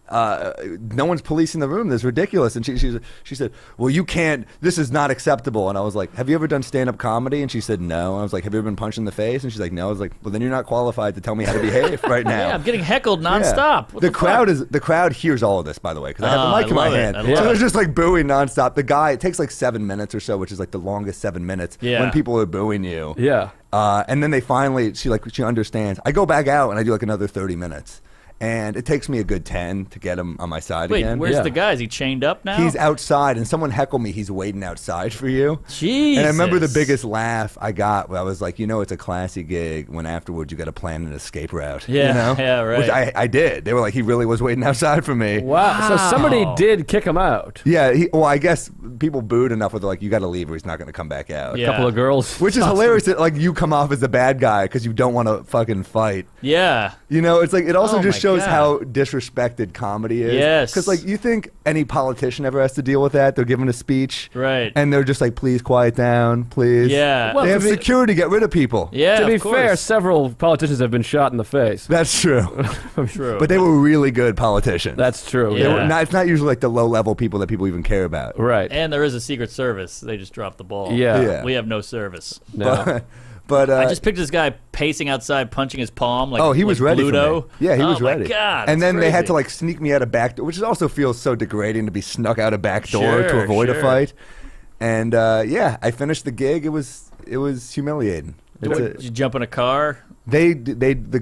"No one's policing the room. This is ridiculous." And she said, "Well, you can't. This is not acceptable." And I was like, "Have you ever done stand-up comedy?" And she said, "No." And I was like, "Have you ever been punched in the face?" And she's like, "No." I was like, "Well, then you're not qualified to tell me how to behave right now." Yeah, I'm getting heckled Yeah. nonstop. What The crowd fuck? the crowd hears all of this, by the way, because I have Oh, the mic I in my love it. hand. I So love they're it. just like booing nonstop. The guy, it takes like 7 minutes or so, which is like the longest 7 minutes Yeah. when people are booing you. Yeah. And then they finally, she understands. I go back out and I do like another 30 minutes. And it takes me a good 10 to get him on my side Wait, again. where's Yeah. the guy? Is he chained up now? He's outside, and someone heckled me. He's waiting outside for you. Jesus. And I remember the biggest laugh I got. I was like, it's a classy gig when afterwards you got to plan an escape route. Yeah, you know? yeah, right. Which I did. They were like, he really was waiting outside for me. Wow. So somebody did kick him out. Yeah. I guess people booed enough where they're like, you got to leave or he's not going to come back out. Yeah. A couple of girls. Which is hilarious that like you come off as the bad guy because you don't want to fucking fight. Yeah. It's like it also Oh just my shows God. how disrespected comedy is. Yes. Because like you think any politician ever has to deal with that? They're giving a speech, Right. And they're just like, please quiet down, please. Yeah. Well, they have to be- security get rid of people. Yeah. To be of course. fair, several politicians have been shot in the face. That's true. True. But they were really good politicians. That's true. Yeah. They were not, it's not usually like the low level people that people even care about. Right. and there is a Secret Service. They just dropped the ball. Yeah. Yeah. We have no service. No. But I just pictured this guy pacing outside, punching his palm like he was like ready Bluto. for me. Yeah, he was ready. Oh my God. And that's then they had crazy. to like sneak me out a back door, which also feels so degrading to be snuck out a back door to Sure, avoid a sure. fight. And I finished the gig. It was humiliating. Did you jump in a car? The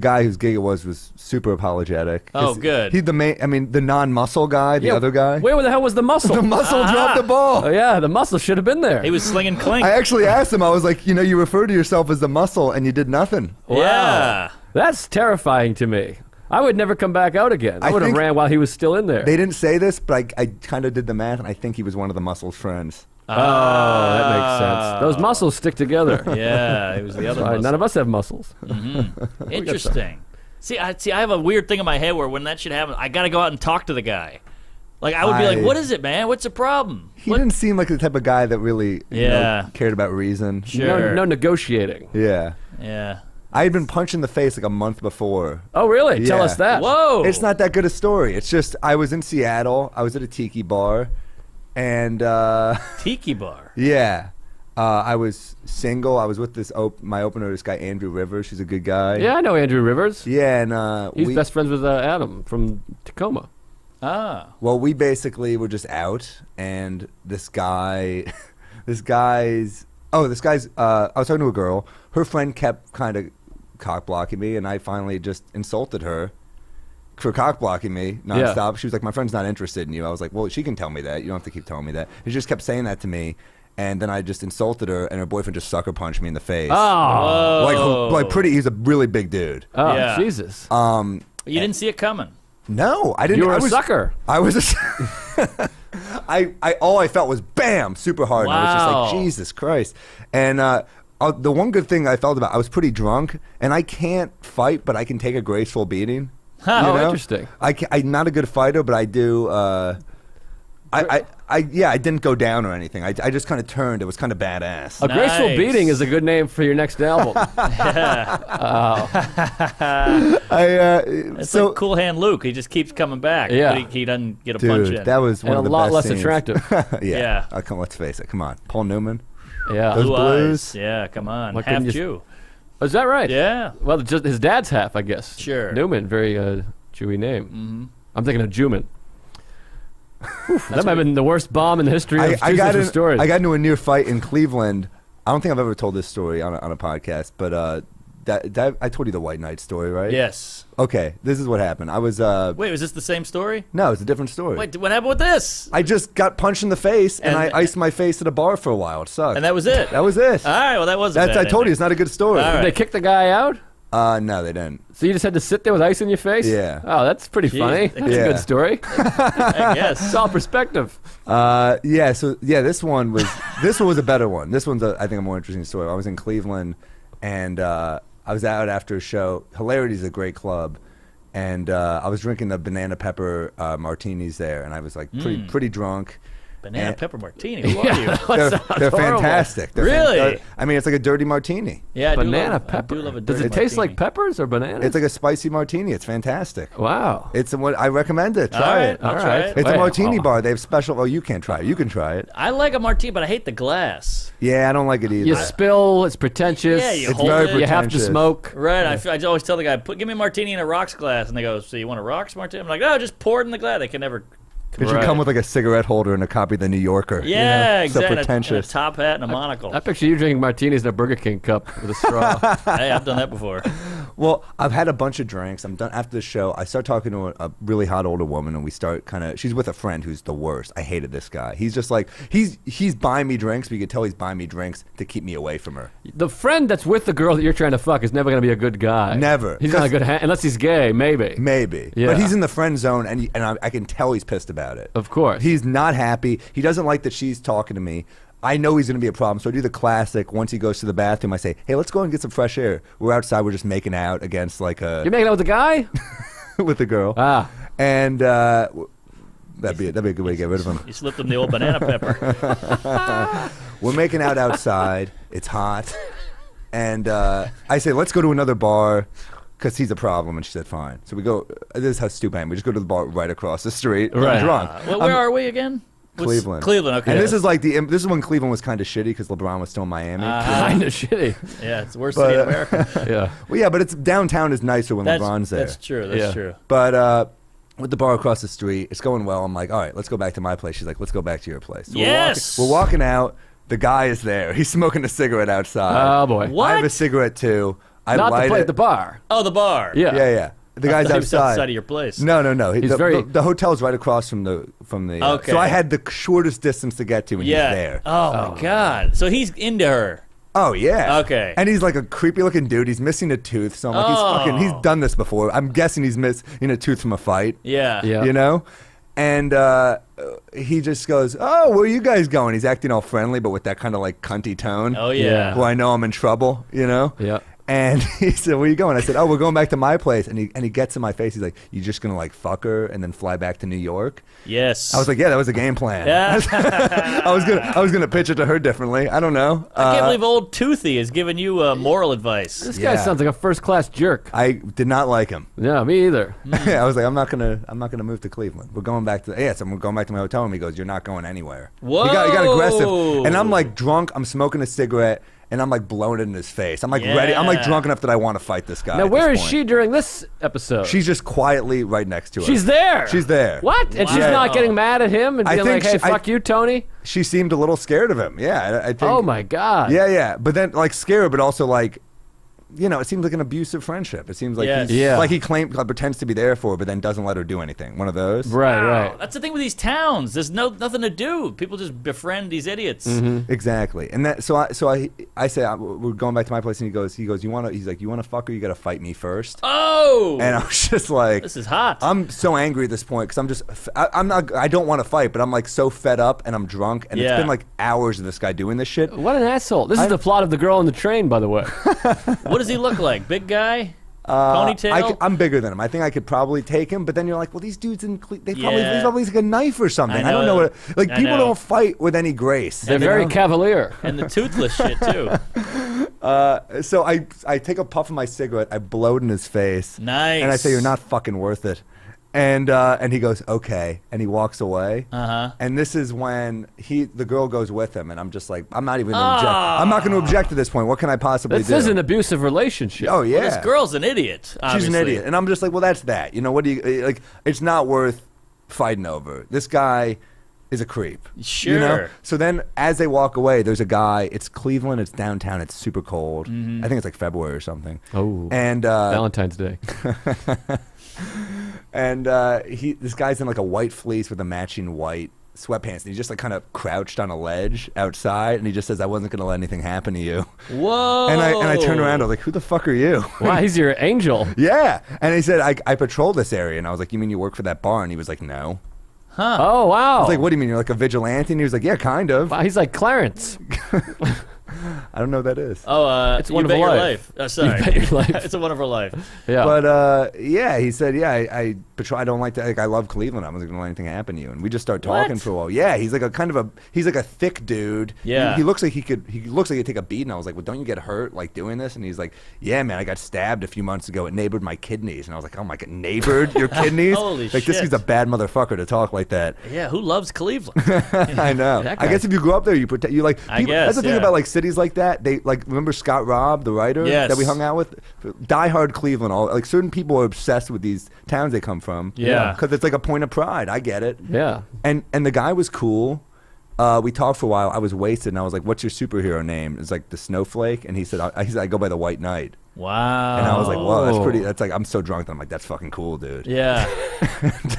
guy whose gig it was super apologetic. Oh, 'Cause good. He's the main. I mean, the non-muscle guy, the other guy. Where the hell was the muscle? The muscle dropped the ball. Oh, yeah, the muscle should have been there. He was slinging clink. I actually asked him. I was like, you refer to yourself as the muscle, and you did nothing. Yeah. That's terrifying to me. I would never come back out again. I would have think ran while he was still in there. They didn't say this, but I kind of did the math, and I think he was one of the Muscles' friends. Oh, that makes sense. Those muscles stick together. Yeah, it was the other muscle. None of us have muscles. Interesting. See, I have a weird thing in my head where when that shit happens, I got to go out and talk to the guy. Like, I would be like, what is it, man? What's the problem? He didn't seem like the type of guy that really Yeah. cared about reason. Sure. No negotiating. Yeah. Yeah. I had been punched in the face like a month before. Oh, really? Tell Yeah. us that. Whoa. It's not that good a story. It's just I was in Seattle. I was at a tiki bar, and Tiki bar. yeah, I was single. I was with this my opener, this guy Andrew Rivers. He's a good guy. Yeah, I know Andrew Rivers. Yeah, and He's best friends with Adam from Tacoma. Ah. well, we basically were just out, and this guy's. I was talking to a girl. Her friend kept kind of cock blocking me, and I finally just insulted her for cock blocking me nonstop. Yeah. She was like, "My friend's not interested in you." I was like, "Well, she can tell me that. You don't have to keep telling me that." And she just kept saying that to me, and then I just insulted her, and her boyfriend just sucker punched me in the face. Oh, Like pretty. He's a really big dude. Yeah. Jesus. You didn't see it coming. No, I didn't. You were I a was, sucker. I was a. All I felt was bam, super hard. And I was just Wow. like, Jesus Christ. And the one good thing I felt about, I was pretty drunk, and I can't fight, but I can take a graceful beating. Oh, interesting. I'm not a good fighter, but I do. I didn't go down or anything. I just kind of turned. It was kind of badass. A graceful Nice. beating is a good name for your next album. It's So like Cool Hand Luke. He just keeps coming back. Yeah. But he doesn't get a punch dude, in. that was one And of a the lot best less scenes. attractive. Yeah. Yeah. Let's face it. Come on, Paul Newman. Yeah. Those Blue blues. eyes. Yeah, come on. Why Half couldn't you- Jew. Is that right? Yeah. Well, just his dad's half, I guess. Sure. Newman, very Jewy name. Mm-hmm. I'm thinking of Juman. That might have been the worst bomb in the history of I got stories. I got into a near fight in Cleveland. I don't think I've ever told this story on a podcast, but that I told you the White Knight story, right? Yes. Okay, this is what happened. I was Wait, was this the same story? no, it's a different story. Wait, what happened with this? I just got punched in the face, and I And- iced my face at a bar for a while. It sucked. And that was it? That was it. All right, well, that was That's I told you it's not a good story. All Did right. they kick the guy out? No, they didn't. So you just had to sit there with ice in your face? Yeah. Oh, that's pretty Jeez, funny. they- That's a Yeah. good story. I guess. It's all perspective. This one was a better one. This one's I think a more interesting story. I was in Cleveland, and I was out after a show. Hilarity is a great club, and I was drinking the banana pepper martinis there, and I was like pretty drunk. Banana And- pepper martini. Who are you? They're horrible. fantastic. Really? I mean, it's like a dirty martini. Yeah, I do Banana love, pepper. I do love a Does dirty it taste martini. like peppers or bananas? It's like a spicy martini. It's fantastic. Wow. It's what I recommend it. All Try right, it. I'll try it. It's a Wait, martini oh. bar. They have special. Oh, you can't try it. You can try it. I like a martini, but I hate the glass. Yeah, I don't like it either. You spill. It's pretentious. Yeah, you It's hold very it. You have to pretentious. smoke. Right, I always tell the guy, give me a martini in a rocks glass, and they go, so you want a rocks martini? I'm like, no, just pour it in the glass. They can never. It should come with like a cigarette holder and a copy of the New Yorker. Yeah, So exactly. And pretentious. a top hat and a monocle. I picture you drinking martinis in a Burger King cup with a straw. Hey, I've done that before. Well, I've had a bunch of drinks. I'm done after the show. I start talking to a really hot older woman, and we start she's with a friend who's the worst. I hated this guy. He's just like he's buying me drinks, but you can tell he's buying me drinks to keep me away from her. The friend that's with the girl that you're trying to fuck is never going to be a good guy. Never. He's not a good unless he's gay, maybe. Maybe, Yeah. but he's in the friend zone, and I can tell he's pissed about it. Of course. He's not happy. He doesn't like that she's talking to me. I know he's going to be a problem, so I do the classic. Once he goes to the bathroom, I say, "Hey, let's go and get some fresh air." We're outside. We're just making out against like You're making out with the guy? with the girl. Ah. And that'd be a good way to get rid of him. You slipped him the old banana pepper. We're making out outside. It's hot, and I say, "Let's go to another bar." Because he's a problem, and she said, "Fine." So we go. This is how stupid I am. We just go to the bar right across the street. Right. I'm drunk. Where are we again? Cleveland. Cleveland, okay. And this is like this is when Cleveland was kind of shitty because LeBron was still in Miami. Kind of shitty. Yeah, it's the worst city in America. Yeah. Well, yeah, but it's downtown is nicer when LeBron's there. That's true. That's Yeah. true. But with the bar across the street, it's going well. I'm like, all right, let's go back to my place. She's like, let's go back to your place. So Yes! We're walking out. The guy is there. He's smoking a cigarette outside. Oh, boy. What? I have a cigarette too. I Not light the play it. at the bar. Oh, the bar. Yeah. Yeah. The guy's I thought he was outside. outside of your place. No. He's The hotel's right across from the. Okay. So I had the shortest distance to get to, and he's there. Oh, my God. So he's into her. Oh yeah. Okay. And he's like a creepy looking dude. He's missing a tooth, so I'm like, he's done this before. I'm guessing he's missing a tooth from a fight. Yeah. You know? And he just goes, "Oh, where are you guys going?" He's acting all friendly, but with that kind of like cunty tone. Oh yeah. Well, I know I'm in trouble, you know? Yeah. And he said, "Where are you going?" I said, "Oh, we're going back to my place." And he gets in my face. He's like, "You just gonna like fuck her and then fly back to New York?" Yes. I was like, "Yeah, that was a game plan." Yeah. I was gonna pitch it to her differently. I don't know. I can't believe old Toothy is giving you moral advice. This guy sounds like a first-class jerk. I did not like him. Yeah, me either. I was like, I'm not gonna move to Cleveland. We're going back to so we're going back to my hotel room. He goes, "You're not going anywhere." Whoa. He got aggressive, and I'm like drunk. I'm smoking a cigarette. And I'm like blowing it in his face. I'm like ready. I'm like drunk enough that I want to fight this guy. Now, where is she during this episode? She's just quietly right next to us. She's there. She's there. What? And she's Wow. not getting mad at him and I being like, think "Hey, fuck you, Tony." She seemed a little scared of him. Yeah, I think. Oh my God. Yeah. But then like scared, but also like, you know, it seems like an abusive friendship. It seems like Yes. like he pretends to be there for her, but then doesn't let her do anything. One of those. Right. Right. That's the thing with these towns. There's nothing to do. People just befriend these idiots. Exactly, and that I say we're going back to my place, and he goes, he's like, "You want to fuck her? You got to fight me first." Oh. And I was just like, This is hot. I'm so angry at this point because I don't want to fight, but I'm like so fed up and I'm drunk, and it's been like hours of this guy doing this shit. What an asshole. This is the plot of The Girl on the Train, by the way. What does he look like? Big guy? Ponytail? I'm bigger than him. I think I could probably take him, but then you're like, well, these dudes he's probably like a knife or something. I don't know what. Like people don't fight with any grace. They're very cavalier. And the toothless shit too. So I take a puff of my cigarette, I blow it in his face, Nice. and I say, "You're not fucking worth it." And he goes, "Okay," and he walks away. And this is when the girl goes with him, and I'm just like, I'm not even gonna object. I'm not going to object at this point. What can I possibly do? This is an abusive relationship. Oh yeah, Well, this girl's an idiot. Obviously. she's an idiot, and I'm just like, well, that's that. You know, what do you like? It's not worth fighting over. This guy is a creep. Sure. You know? So then as they walk away, there's a guy, it's Cleveland, it's downtown, it's super cold. I think it's like February or something. Oh. And Valentine's Day. and this guy's in like a white fleece with a matching white sweatpants, and he's just like kind of crouched on a ledge outside, and he just says, "I wasn't gonna let anything happen to you." Whoa. And I turn around, I was like, "Who the fuck are you?" Wow, he's your angel. Yeah. And he said, I patrol this area, and I was like, "You mean you work for that bar?" And he was like, "No." Oh, wow. I was like, "What do you mean? You're like a vigilante?" And he was like, "Yeah, kind of." Wow, he's like Clarence. I don't know what that is. Oh, It's You Wonderful Bet Your Life. Life. Sorry. You Bet Your Life. It's a Wonderful Life. Yeah. But yeah, he said, "Yeah, I patrol. I don't like to. Like, I love Cleveland. I wasn't gonna let anything happen to you." And we just start talking What? for a while. Yeah, he's like he's like a thick dude. Yeah. He looks like he looks like he'd take a beating. I was like, "Well, don't you get hurt like doing this?" And he's like, "Yeah, man, I got stabbed a few months ago. It neighbored my kidneys." And I was like, "Oh my god, neighbored your kidneys?" Holy like this shit. guy's a bad motherfucker to talk like that. Yeah, who loves Cleveland? I know. That I guess if you grew up there, you protect. You like. I guess, that's the thing yeah. about like cities like that. They like remember Scott Robb, the writer Yes. that we hung out with. Diehard Cleveland. All like certain people are obsessed with these towns they come from. Yeah. Because it's like a point of pride. I get it. Yeah. And the guy was cool. We talked for a while. I was wasted, and I was like, "What's your superhero name?" It's like the Snowflake, and he said, "I go by the White Knight." Wow. And I was like, "Whoa, that's pretty." That's like I'm so drunk that I'm like, "That's fucking cool, dude." Yeah. And,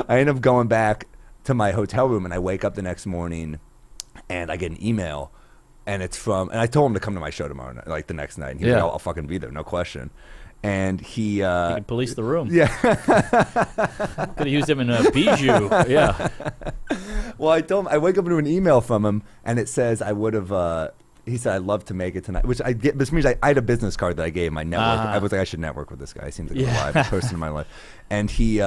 I end up going back to my hotel room, and I wake up the next morning, and I get an email, and it's from, and I told him to come to my show tomorrow night, like the next night. And he's like, I'll fucking be there, no question. And he, You can police the room. yeah. Could have used him in a bijou. Yeah. Well, I told him, I wake up into an email from him, and it says I would have. He said, "I'd love to make it tonight," which I get. This means I had a business card that I gave my network. I was like, I should network with this guy. He seems like a reliable person in my life. And he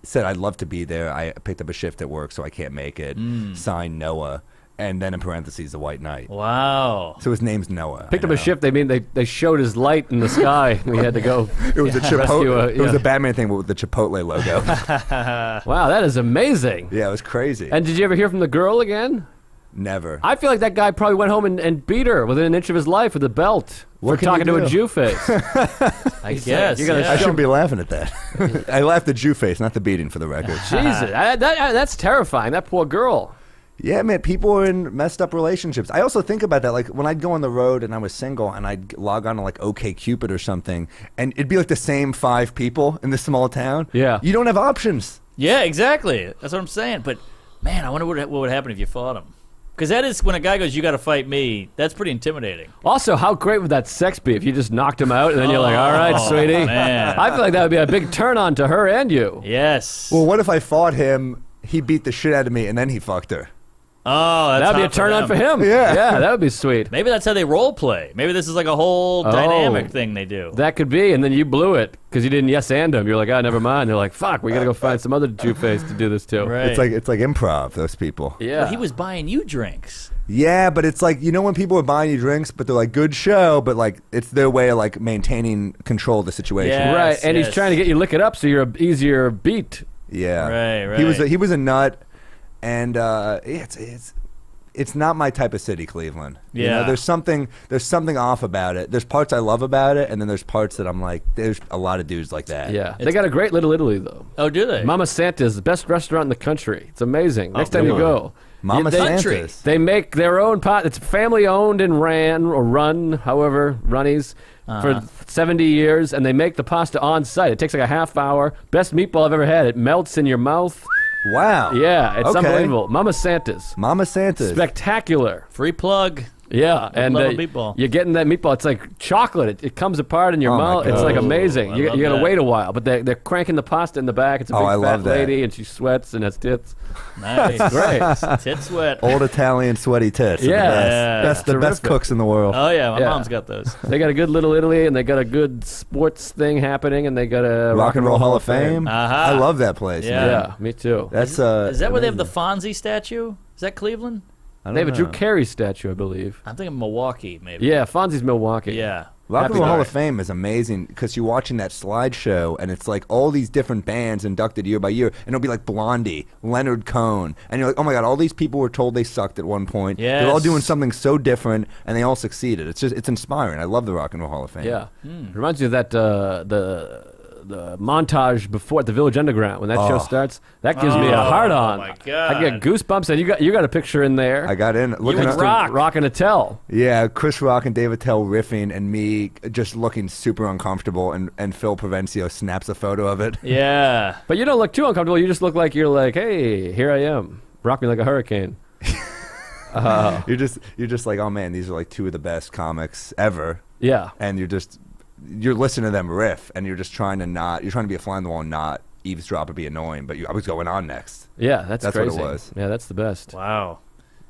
said, "I'd love to be there. I picked up a shift at work, so I can't make it." Signed Noah, and then in parentheses, the White Knight. Wow. So his name's Noah. Picked up a shift. They mean they showed his light in the sky. We had to go. It was a rescue Chipotle. a- It was yeah. a Batman thing with the Chipotle logo. Wow, that is amazing. Yeah, it was crazy. And did you ever hear from the girl again? Never. I feel like that guy probably went home and beat her within an inch of his life with a belt What for can talking you to a do? Jew face. I guess. you gotta yeah. I shouldn't be laughing at that. I laughed at Jew face, not the beating, for the record. Jesus, that's terrifying. That poor girl. Yeah, man, people are in messed up relationships. I also think about that, like when I'd go on the road and I was single and I'd log on to like OkCupid or something, and it'd be like the same 5 people in this small town. Yeah. You don't have options. Yeah, exactly. That's what I'm saying. But, man, I wonder what would happen if you fought him. Because that is when a guy goes, "You got to fight me." That's pretty intimidating. Also, how great would that sex be if you just knocked him out and then you're like, all right, sweetie. Man. I feel like that would be a big turn on to her and you. Yes. Well, what if I fought him, he beat the shit out of me, and then he fucked her? Oh, that's That'd be a hot turn on for him. Yeah. That would be sweet. Maybe that's how they role play. Maybe this is like a whole dynamic thing they do. That could be, and then you blew it because you didn't yes and him. You're like, never mind. They're like, fuck, we gotta go find some other Jew-face to do this too. Right. It's like improv, those people. Yeah. But he was buying you drinks. Yeah, but it's like, when people are buying you drinks, but they're like, good show, but like, it's their way of like maintaining control of the situation. Yeah. Right, Yes, and yes. he's trying to get you to lick it up so you're an easier beat. Yeah. Right. He was a nut, and it's not my type of city, Cleveland. Yeah. There's something off about it. There's parts I love about it, and then there's parts that I'm like, there's a lot of dudes like that. Yeah. They got a great Little Italy, though. Oh, do they? Mama Santa's, the best restaurant in the country. It's amazing. Next time you really? go. Mama they, Santa's. They make their own pot. It's family owned and run, however, runnies, for 70 years, and they make the pasta on site. It takes like a half hour. Best meatball I've ever had. It melts in your mouth. Wow. Yeah, it's Okay. unbelievable. Mama Santa's. Mama Santa's. Spectacular. Free plug. Yeah, and love a meatball. you're getting that meatball. It's like chocolate. It comes apart in your Oh, my mouth. It's God. like amazing. I You love got to that. wait a while, but they're cranking the pasta in the back. It's a big I fat love that. lady, and she sweats and has tits. Nice. Great. Tit sweat. Old Italian sweaty tits. are Yeah. the best. The best Terrific. cooks in the world. Oh, yeah. My Yeah. mom's got those. They got a good Little Italy, and they got a good sports thing happening, and they got a Rock and Roll Hall of Fame. Uh-huh. I love that place. Yeah. man. Yeah, me too. That's Is that where they have the amazing. Fonzie statue? Is that Cleveland? I don't They have a Drew know. Carey statue, I believe. I'm thinking Milwaukee, maybe. Yeah, Fonzie's Milwaukee. Yeah. Rock and Happy Roll Hall Hour. of Fame is amazing because you're watching that slideshow and it's like all these different bands inducted year by year, and it'll be like Blondie, Leonard Cohen, and you're like, oh my god, all these people were told they sucked at one point. They're all Yes. doing something so different, and they all succeeded. It's inspiring. I love the Rock and Roll Hall of Fame. Yeah. It reminds me of that the montage before at the Village Underground when that show starts. That gives me a hard on. Oh, my God. I get goosebumps, and you got a picture in there. I got in looking and up. Rock. Rockin' a tell. Yeah, Chris Rock and David Tell riffing, and me just looking super uncomfortable, and Phil Provencio snaps a photo of it. Yeah. But you don't look too uncomfortable. You just look like you're like, hey, here I am. Rock me like a hurricane. You're just like, oh man, these are like two of the best comics ever, Yeah. and you're listening to them riff, and you're just trying to be a fly on the wall and not eavesdrop or be annoying, but I was going on next. Yeah, that's That's what it crazy. was. Yeah, that's the best. Wow.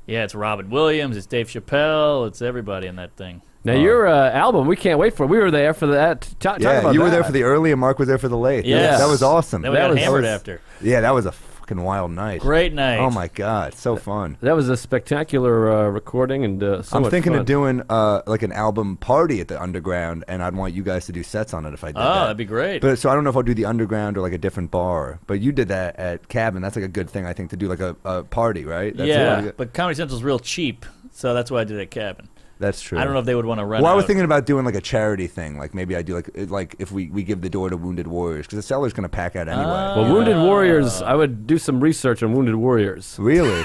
Yeah, it's Robin Williams, it's Dave Chappelle, it's everybody in that thing. Now, your album, we can't wait for it. We were there for that. Talk Yeah, about you were that. there for the early, and Mark was there for the late. Yes. That was awesome. Then we That got was- hammered after. Yeah, that was a fucking wild night. Great night. Oh my god, so fun. That was a spectacular recording and so I'm much thinking fun. of doing like an album party at the Underground, and I'd want you guys to do sets on it if I did that. that'd be great. But so I don't know if I'll do the Underground or like a different bar. But you did that at Cabin. That's like a good thing, I think, to do like a party, right? That's yeah, but Comedy Central's real cheap, so that's why I did it at Cabin. that's true. I don't know if they would want to run Well, I was out. thinking about doing like a charity thing. Like maybe I do like if we give the door to Wounded Warriors, because the cellar's gonna pack out anyway. Well, Wounded Warriors, I would do some research on Wounded Warriors. Really?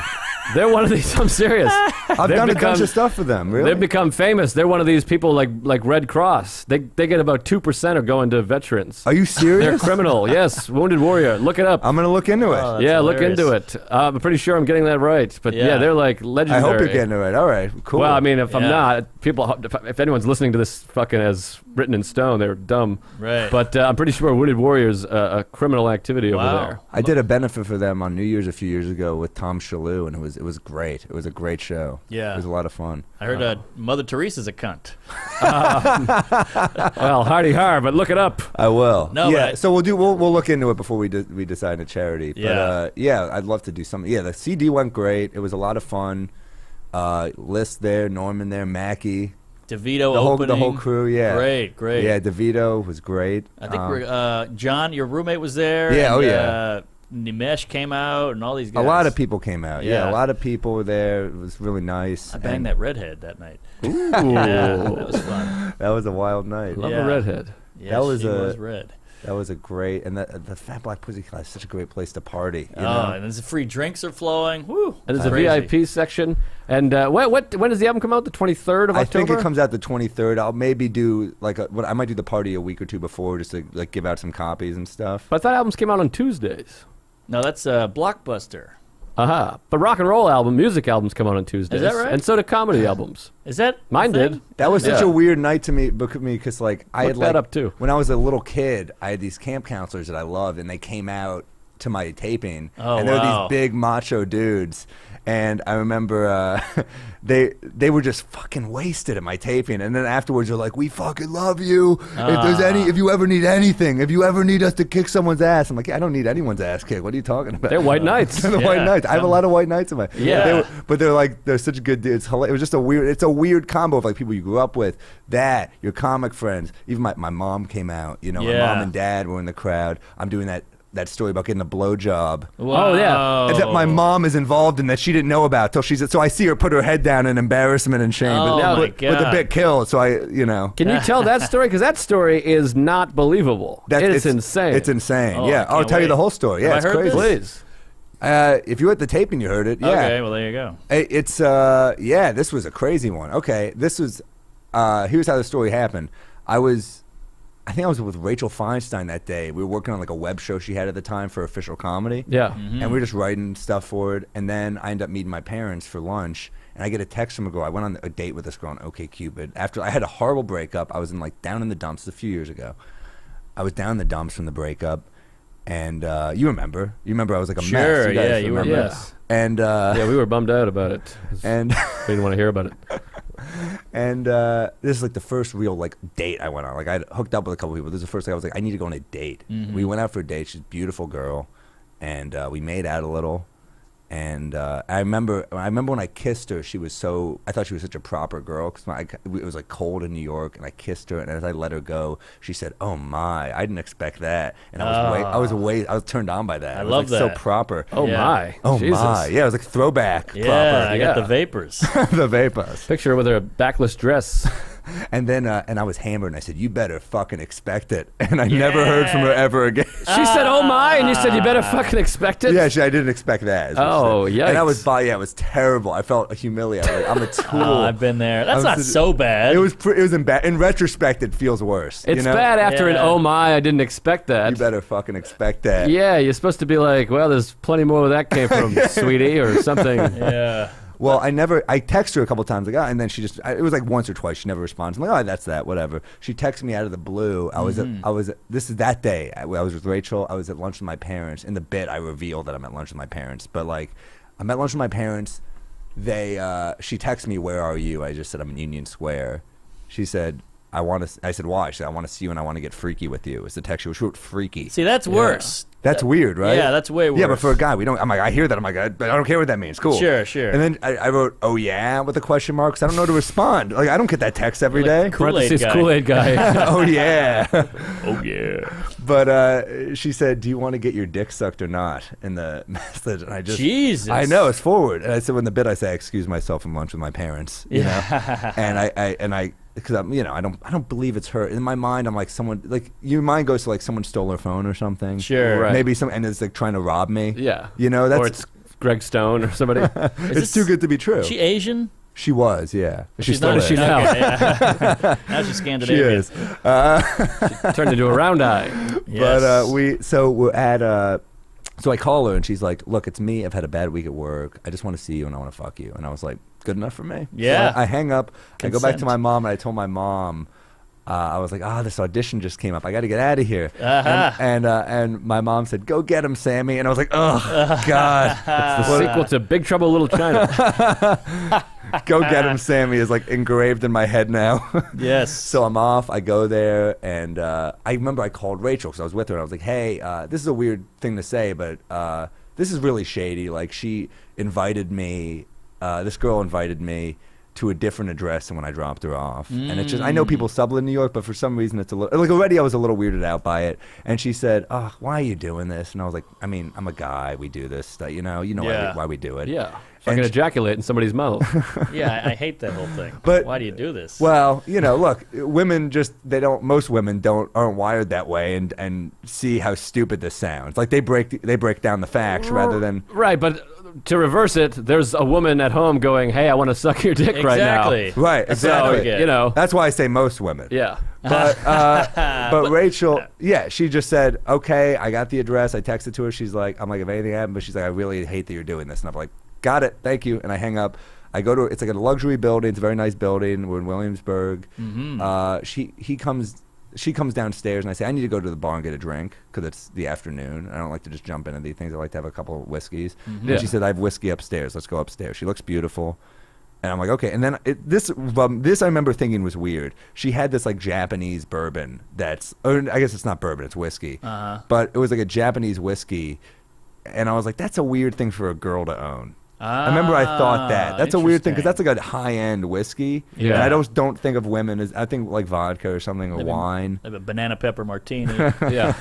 They're one of these, I'm serious. I've They've done a become- bunch of stuff for them. Really? They've become famous. They're one of these people like Red Cross. They get about 2% of going to veterans. Are you They're serious? criminal. Yes, Wounded Warrior. Look it up. I'm gonna look into it. Oh, that's yeah, look hilarious. into it. I'm pretty sure I'm getting that right. But yeah, Yeah. they're like I legendary. hope you're getting it right. All right, cool. Well, I mean, if I'm Yeah. not, people, if anyone's listening to this fucking as written in stone, they're dumb. Right. But I'm pretty sure Wounded Warriors a criminal activity over Wow. there. I did a benefit for them on New Year's a few years ago with Tom Shalhoub, and it was great. It was a great show. Yeah. It was a lot of fun. I heard Mother Teresa's a cunt. Well, hardy har, but look it up. I will. No, yeah. but I- So we'll look into it before we decide a charity. But Yeah. yeah, I'd love to do something. Yeah, the CD went great. It was a lot of fun. List there, Norman there, Mackie, DeVito the opening. whole crew. Yeah. Great. Yeah, DeVito was great. I think John, your roommate, was there. Yeah, and, oh, yeah. Nimesh came out, and all these guys. a lot of people came out. Yeah, Yeah. a lot of people were there. It was really nice. I banged And that redhead that night. Ooh. Yeah, that was fun. that was a wild night. Love Yeah. a redhead. Yeah, was she a- was red. That was a great, and the Fat Black Pussycat is such a great place to party. You Oh, know? and there's free drinks are flowing. Woo! And there's a Crazy. VIP section. And when does the album come out? The 23rd of I October? think it comes out the 23rd. I'll maybe do I might do the party a week or two before, just to like give out some copies and stuff. But I thought albums came out on Tuesdays. No, that's Blockbuster. But rock and roll music albums come out on Tuesdays. Is that right? And so do comedy albums. Is that Mine a thing? did. That was such Yeah. a weird night to me because like I Look had that like up, too. when I was a little kid, I had these camp counselors that I loved, and they came out to my taping, Oh, and they were wow. these big macho dudes. And I remember they were just fucking wasted at my taping, and then afterwards they're like, "We fucking love you. If you ever need anything, if you ever need us to kick someone's ass," I'm like, yeah, "I don't need anyone's ass kicked. What are you talking about?" They're white knights. The White Knights. I have a lot of White Knights in my. Yeah. But they're such good dudes. It was just it's a weird combo of like people you grew up with, that your comic friends. Even my mom came out. You know, my Yeah. mom and dad were in the crowd. I'm doing that story about getting a blowjob. Oh, yeah. And that my mom is involved in that she didn't know about till so I see her put her head down in embarrassment and shame. Oh, but, my but the God. bit killed, so Can you tell that story? Because that story is not believable. It's insane. It's insane. Oh, yeah, I I'll can't tell you the wait. whole story. Yeah, Have it's I heard crazy. this? Please. If you were at the taping, you heard it. Yeah. Okay, well, there you go. It's this was a crazy one. Okay, this was here's how the story happened. I think I was with Rachel Feinstein that day. We were working on like a web show she had at the time for Official Comedy. Yeah. And we were just writing stuff for it. And then I ended up meeting my parents for lunch. And I get a text from a girl. I went on a date with this girl on OkCupid. After I had a horrible breakup, I was down in the dumps a few years ago. I was down in the dumps from the breakup. And you remember I was like a mess. Sure, guys yeah, you were a remember? mess. And Yeah, we were bummed out about it. and We didn't want to hear about it. And this is like the first real like date I went on. Like I hooked up with a couple people. This is the first thing I was like, I need to go on a date. We went out for a date. She's a beautiful girl, and we made out a little. And I remember when I kissed her, I thought she was such a proper girl because it was like cold in New York, and I kissed her, and as I let her go, she said, "Oh my, I didn't expect that," and I was turned on by that. I It was love like that. So proper. Oh, Yeah. my. Oh Jesus. my, yeah, it was like throwback. Yeah, proper. I got the vapors. the vapors. Picture her with her backless dress. And then and I was hammered, and I said, "You better fucking expect it." And I never heard from her ever again. She said, "Oh my," and you said, "You better fucking expect it." Yeah, I didn't expect that. is what she Oh, said. And I was, yikes. it was terrible. I felt humiliated. Like, I'm a tool. Oh, I've been there. That's not was- so bad. It was in retrospect, it feels worse. It's you know? bad after an Yeah. "Oh my," I didn't expect that. You better fucking expect that. Yeah, you're supposed to be like, "Well, there's plenty more where that came from, sweetie," or something. yeah. Well, I texted her a couple times, like, and then she just, it was like once or twice, she never responds. I'm like, oh, that's that, whatever. She texted me out of the blue. This is that day. I was with Rachel. I was at lunch with my parents. In the bit, I revealed that I'm at lunch with my parents. But like, I'm at lunch with my parents. She texted me, "Where are you?" I just said, "I'm in Union Square." She said, I said, "Why?" She said, "I want to see you and I want to get freaky with you." It's the text. She wrote freaky. See, that's worse. That's weird, right? Yeah, that's way Yeah, but worse. for a guy, we don't. I'm like, I hear that. I'm like, I don't care what that means. Cool. Sure, sure. And then I wrote, "Oh yeah," with a question mark, 'cause I don't know how to respond. Like, I don't get that text every day. Parentheses, guy. Kool-Aid guy. Oh yeah. Oh, yeah. But she said, "Do you want to get your dick sucked or not?" In the message, and I just, Jesus. I know it's forward. And I said, in the bit, I say, "I excuse myself from lunch with my parents." You know, and I. Because I'm, I don't believe it's her. In my mind, I'm like someone, like your mind goes to like someone stole her phone or something. Sure. Right. Maybe and it's like trying to rob me. Yeah. That's Or it's Greg Stone or somebody. it's too good to be true. Is she Asian? She was, yeah. She She's still not. is. she now? Okay, yeah. Now she's She Scandinavian. is. Turned into a round eye. Yes. But we're at so I call her and she's like, "Look, it's me. I've had a bad week at work. I just want to see you and I want to fuck you." And I was like, "Good enough for me." Yeah. So I hang up. I go back to Consent. my mom and I told my mom, I was like, "This audition just came up. I got to get out of here." Uh-huh. And my mom said, "Go get him, Sammy." And I was like, "Oh God." The sequel to Big Trouble in Little China. Go get him, Sammy is like engraved in my head now. Yes. So I'm off. I go there, and I remember I called Rachel because I was with her. And I was like, "Hey, this is a weird thing to say, but this is really shady. Like, she invited me. This girl invited me to a different address than when I dropped her off. And it's just, I know people sublet in New York, but for some reason it's a little, like already I was a little weirded out by it. And she said, "Oh, why are you doing this?" And I was like, I mean, I'm a guy. We do this stuff, Yeah. why we do it. Yeah. Fucking ejaculate in somebody's mouth. Yeah, I hate that whole thing. But- why do you do this? Well, look, women just, most women aren't wired that way and see how stupid this sounds. Like they break down the facts rather than, Right, but to reverse it, there's a woman at home going, "Hey, I want to suck your dick right now." Exactly. Right, exactly. So, you know, That's why I say most women. yeah. But Rachel, yeah, she just said, okay, I got the address. I texted to her. She's like, I'm like, if anything happened, but she's like, I really hate that you're doing this. And I'm like, got it, thank you. And I hang up. I go to, it's like a luxury building. It's a very nice building. We're in Williamsburg. She comes downstairs and I say, I need to go to the bar and get a drink because it's the afternoon. I don't like to just jump into these things. I like to have a couple of whiskeys. Yeah. And she said, I have whiskey upstairs. Let's go upstairs. She looks beautiful. And I'm like, okay. And then this I remember thinking was weird. She had this like Japanese bourbon or I guess it's not bourbon, it's whiskey. But it was like a Japanese whiskey. And I was like, that's a weird thing for a girl to own. I remember I thought that. That's a weird thing because that's like a high-end whiskey. Yeah. And I don't think of women as, I think like vodka or something or wine. Like a banana pepper martini. Yeah.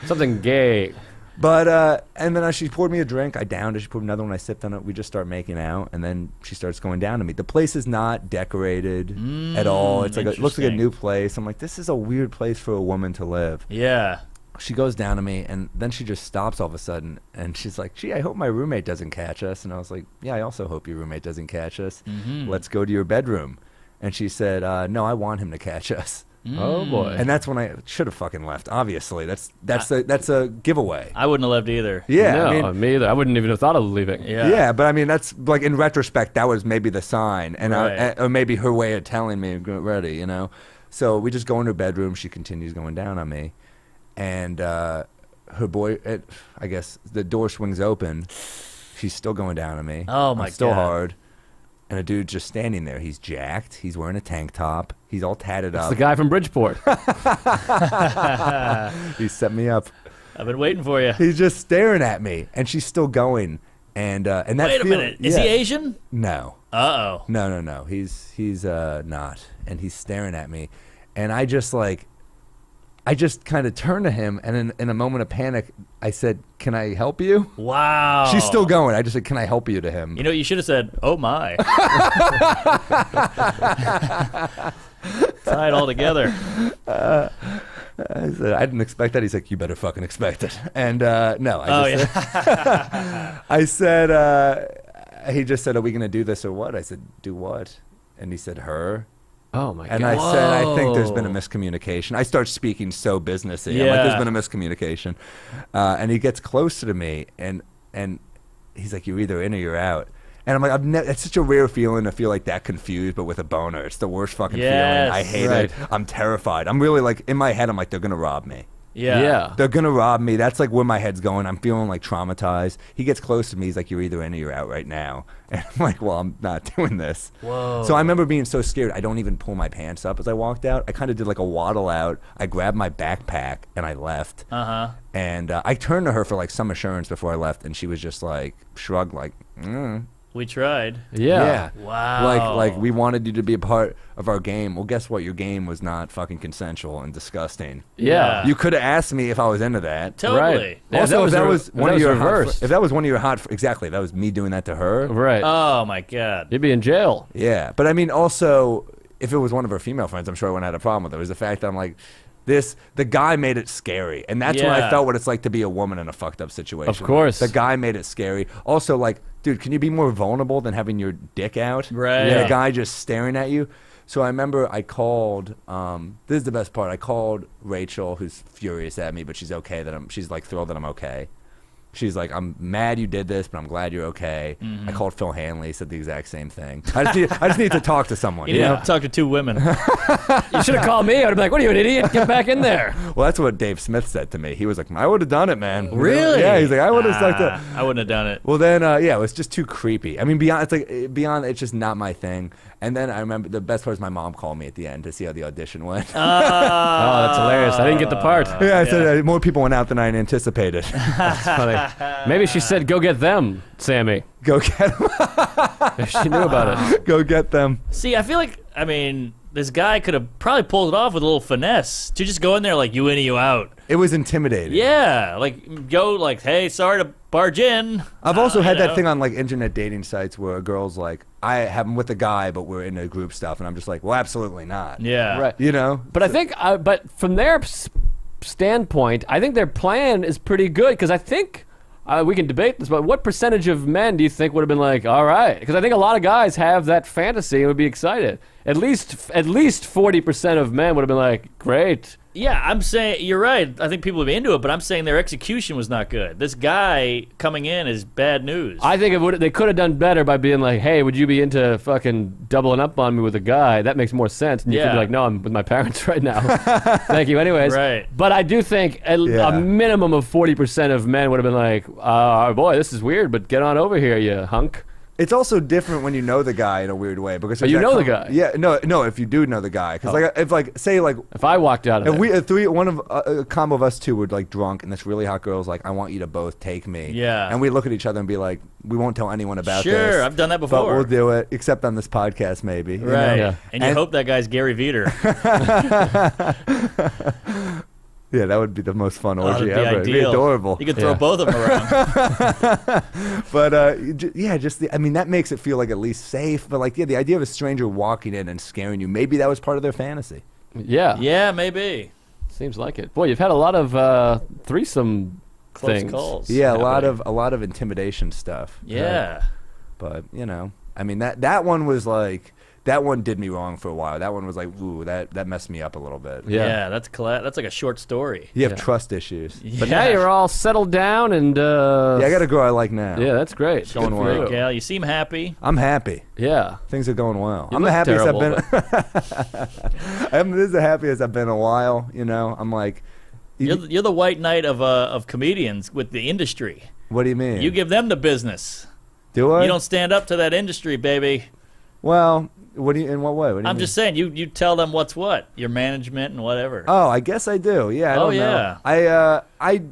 Something gay. But, and then she poured me a drink. I downed it. She poured another one. I sipped on it. We just start making out. And then she starts going down to me. The place is not decorated at all. It's like it looks like a new place. I'm like, this is a weird place for a woman to live. Yeah. She goes down to me, and then she just stops all of a sudden. And she's like, gee, I hope my roommate doesn't catch us. And I was like, yeah, I also hope your roommate doesn't catch us. Let's go to your bedroom. And she said, no, I want him to catch us. Oh boy. And that's when I should have fucking left. Obviously, that's a giveaway. I wouldn't have left either. Yeah, No, I mean, me either. I wouldn't even have thought of leaving. yeah, but I mean, that's like in retrospect, that was maybe the sign, and Right. or maybe her way of telling me get ready, you know. So we just go in her bedroom. She continues going down on me, and her I guess the door swings open. She's still going down on me. Oh my I'm still God. hard. And a dude just standing there. He's jacked. He's wearing a tank top. He's all tatted It's up. the guy from Bridgeport. He set me up. I've been waiting for you. He's just staring at me, and she's still going. And that Wait a minute. Is he Asian? No. Uh-oh. No. He's not. And he's staring at me. And I just kind of turned to him, and in a moment of panic, I said, "Can I help you?" Wow. She's still going. I just said, "Can I help you?" to him. You know, you should have said, oh my. Tie it all together. I said, I didn't expect that. He's like, you better fucking expect it. And no, I said, he just said, are we going to do this or what? I said, do what? And he said, her. Oh my And god. I said, I think there's been a miscommunication. I start speaking so businessy. I'm like, Yeah. there's been a miscommunication. And he gets closer to me, and he's like, you're either in or you're out. And I'm like, it's such a rare feeling to feel like that confused, but with a boner. It's the worst fucking feeling. I hate it. I'm terrified. I'm really like, in my head, I'm like, they're going to rob me. Yeah. They're going to rob me. That's like where my head's going. I'm feeling like traumatized. He gets close to me. He's like, you're either in or you're out right now. And I'm like, well, I'm not doing this. Whoa. So I remember being so scared. I don't even pull my pants up as I walked out. I kind of did like a waddle out. I grabbed my backpack and I left. And I turned to her for like some assurance before I left. And she was just like, shrugged like, We tried. Yeah. Wow. Like we wanted you to be a part of our game. Well, guess what? Your game was not fucking consensual and disgusting. Yeah. You could have asked me if I was into that. Totally. Right. Yeah, Also, if that was if one that of was your reversed. if that was one of your exactly, that was me doing that to her. Right. Oh my God. You'd be in jail. Yeah, but I mean, also, if it was one of her female friends, I'm sure I wouldn't have had a problem with it. It was the fact that I'm like, the guy made it scary, and that's when I Yeah. felt what it's like to be a woman in a fucked up situation. Of course. the guy made it scary. Also, like, dude, can you be more vulnerable than having your dick out? Right. And Yeah. a guy just staring at you. So I remember I called. This is the best part. I called Rachel, who's furious at me, but she's okay she's like thrilled that I'm okay. She's like, I'm mad you did this, but I'm glad you're okay. I called Phil Hanley, said the exact same thing. I just need to talk to someone. You You need know? to talk to two women. You should have called me. I would have been like, what are you, an idiot? Get back in there. Well, that's what Dave Smith said to me. He was like, I would have done it, man. Really? Yeah, he's like, I would have stuck to. I wouldn't have done it. Well, then, yeah, it was just too creepy. I mean, it's just not my thing. And then I remember the best part is my mom called me at the end to see how the audition went. Oh, that's hilarious. I didn't get the part. Yeah, I said more people went out than I anticipated. That's funny. Maybe she said, go get them, Sammy. Go get them. She knew about it. Go get them. See, I feel like, I mean, this guy could have probably pulled it off with a little finesse to just go in there like, you in or you out. It was intimidating. Yeah, like, go like, hey, sorry to barge in. I've also had you know. that thing on like internet dating sites where a girl's like, I have them with a guy, but we're in a group stuff, and I'm just like, well, absolutely not. Yeah. Right. You know? But I think, but from their standpoint, I think their plan is pretty good because I think we can debate this, but what percentage of men do you think would have been like, all right? Because I think a lot of guys have that fantasy and would be excited. At least 40% of men would have been like, great. Yeah, I'm saying you're right. I think people would be into it, but I'm saying their execution was not good. This guy coming in is bad news. I think they could have done better by being like, hey, would you be into fucking doubling up on me with a guy? That makes more sense. And you could be like, no, I'm with my parents right now. Thank you anyways. Right. But I do think a minimum of 40% of men would have been like, boy, this is weird, but get on over here, you hunk. It's also different when you know the guy in a weird way because you know the guy. Yeah, no. If you do know the guy, because if I walked out of a combo of us two were like drunk and this really hot girl's like, I want you to both take me. Yeah. And we look at each other and be like, we won't tell anyone about this. Sure, I've done that before. But we'll do it, except on this podcast, maybe. Right. You know? And you hope that guy's Gary Veter. Yeah, that would be the most fun orgy ever. Ideal. It'd be adorable. You could throw both of them around. But that makes it feel like at least safe. But the idea of a stranger walking in and scaring you, maybe that was part of their fantasy. Yeah. Yeah, maybe. Seems like it. Boy, you've had a lot of threesome Close things. calls. Yeah, a lot of intimidation stuff. Yeah. But that one was like. That one did me wrong for a while. That one was like, ooh, that messed me up a little bit. Yeah, that's like a short story. You have trust issues. Yeah. But now you're all settled down and... I got a girl I like now. Yeah, that's great. It's going well. Gal, you seem happy. I'm happy. Yeah. Things are going well. You I'm the look happiest terrible, I've been... This is the happiest I've been in a while, I'm like... You're the white knight of comedians with the industry. What do you mean? You give them the business. Do I? You don't stand up to that industry, baby. Well... in what way? What do you I'm mean? just saying, you tell them what's what, your management and whatever. Oh, I guess I do. Yeah, I don't know. I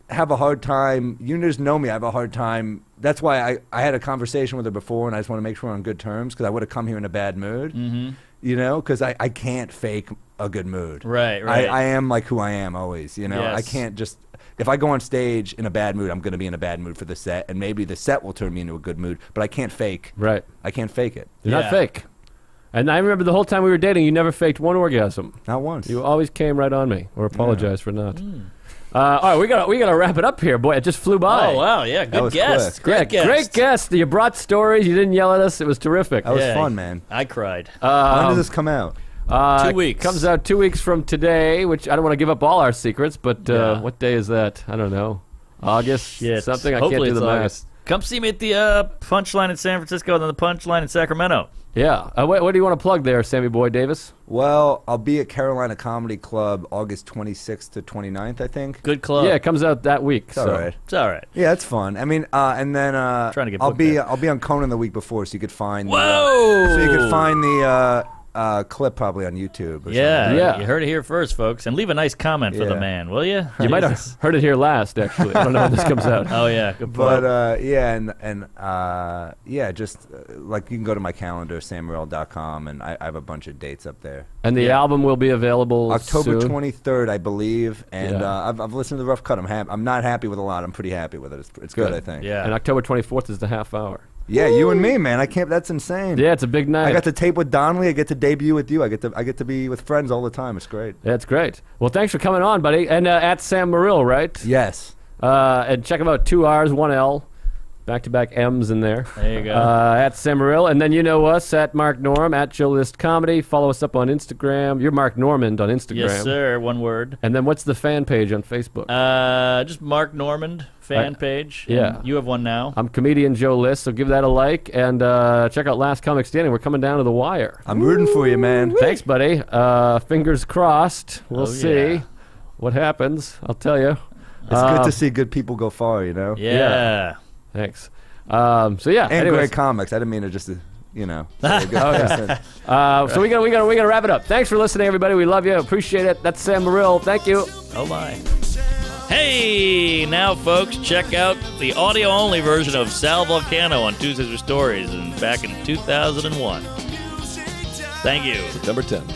have a hard time. You just know me. I have a hard time. That's why I had a conversation with her before, and I just want to make sure we're on good terms because I would have come here in a bad mood. Mm-hmm. Because I can't fake a good mood. Right. I am like who I am always. Yes. I can't just. If I go on stage in a bad mood, I'm going to be in a bad mood for the set, and maybe the set will turn me into a good mood, but I can't fake. Right. I can't fake it. You're not fake. And I remember the whole time we were dating, you never faked one orgasm. Not once. You always came right on me or apologized for not. All right, we gotta wrap it up here, boy. It just flew by. Oh, wow, yeah, good guest. Great guest. Great guest. You brought stories. You didn't yell at us. It was terrific. That was fun, man. I cried. When does this come out? 2 weeks. Comes out 2 weeks from today, which I don't want to give up all our secrets, but what day is that? I don't know. August? Something? I Hopefully can't do the it's math. August. Come see me at the Punchline in San Francisco and then the Punchline in Sacramento. Yeah. What do you want to plug there, Sammy Boy Davis? Well, I'll be at Carolina Comedy Club August 26th to 29th, I think. Good club. Yeah, it comes out that week. It's all right. It's all right. Yeah, it's fun. I mean, and then Trying to get I'll booked be there. I'll be on Conan the week before, so you could find. Whoa! So you could find the clip probably on YouTube. Or Yeah. You heard it here first, folks. And leave a nice comment for the Yeah. man, will you? You might have heard it here last, actually. I don't know when this comes out. Oh, yeah. Good point. But just like you can go to my calendar, sammorril.com, and I have a bunch of dates up there. And the album will be available October soon. 23rd, I believe. And I've listened to the rough cut. I'm not happy with a lot. I'm pretty happy with it. It's good, I think. Yeah. And October 24th is the half hour. Yeah, you and me, man. I can't. That's insane. Yeah, it's a big night. I got to tape with Donnelly. I get to debut with you. I get to be with friends all the time. It's great. That's great. Well, thanks for coming on, buddy. And at Sam Morril, right? Yes. And check him out. 2 R's, 1 L. Back-to-back M's in there. There you go. At Sam Morril. And then you know us at Mark Norm, at Joe List Comedy. Follow us up on Instagram. You're Mark Normand on Instagram. Yes, sir. One word. And then what's the fan page on Facebook? Just Mark Normand fan page. Yeah. You have one now. I'm comedian Joe List, so give that a like. And check out Last Comic Standing. We're coming down to the wire. I'm rooting for you, man. Thanks, buddy. Fingers crossed. We'll see yeah. what happens. I'll tell you. It's good to see good people go far, you know? Yeah. Thanks. And anyways. great comics. I didn't mean to just, say good person. So we gotta wrap it up. Thanks for listening, everybody. We love you. Appreciate it. That's Sam Morril. Thank you. Oh, my. Hey, now, folks, check out the audio-only version of Sal Vulcano on Tuesdays with Stories and back in 2001. Thank you. September 10th.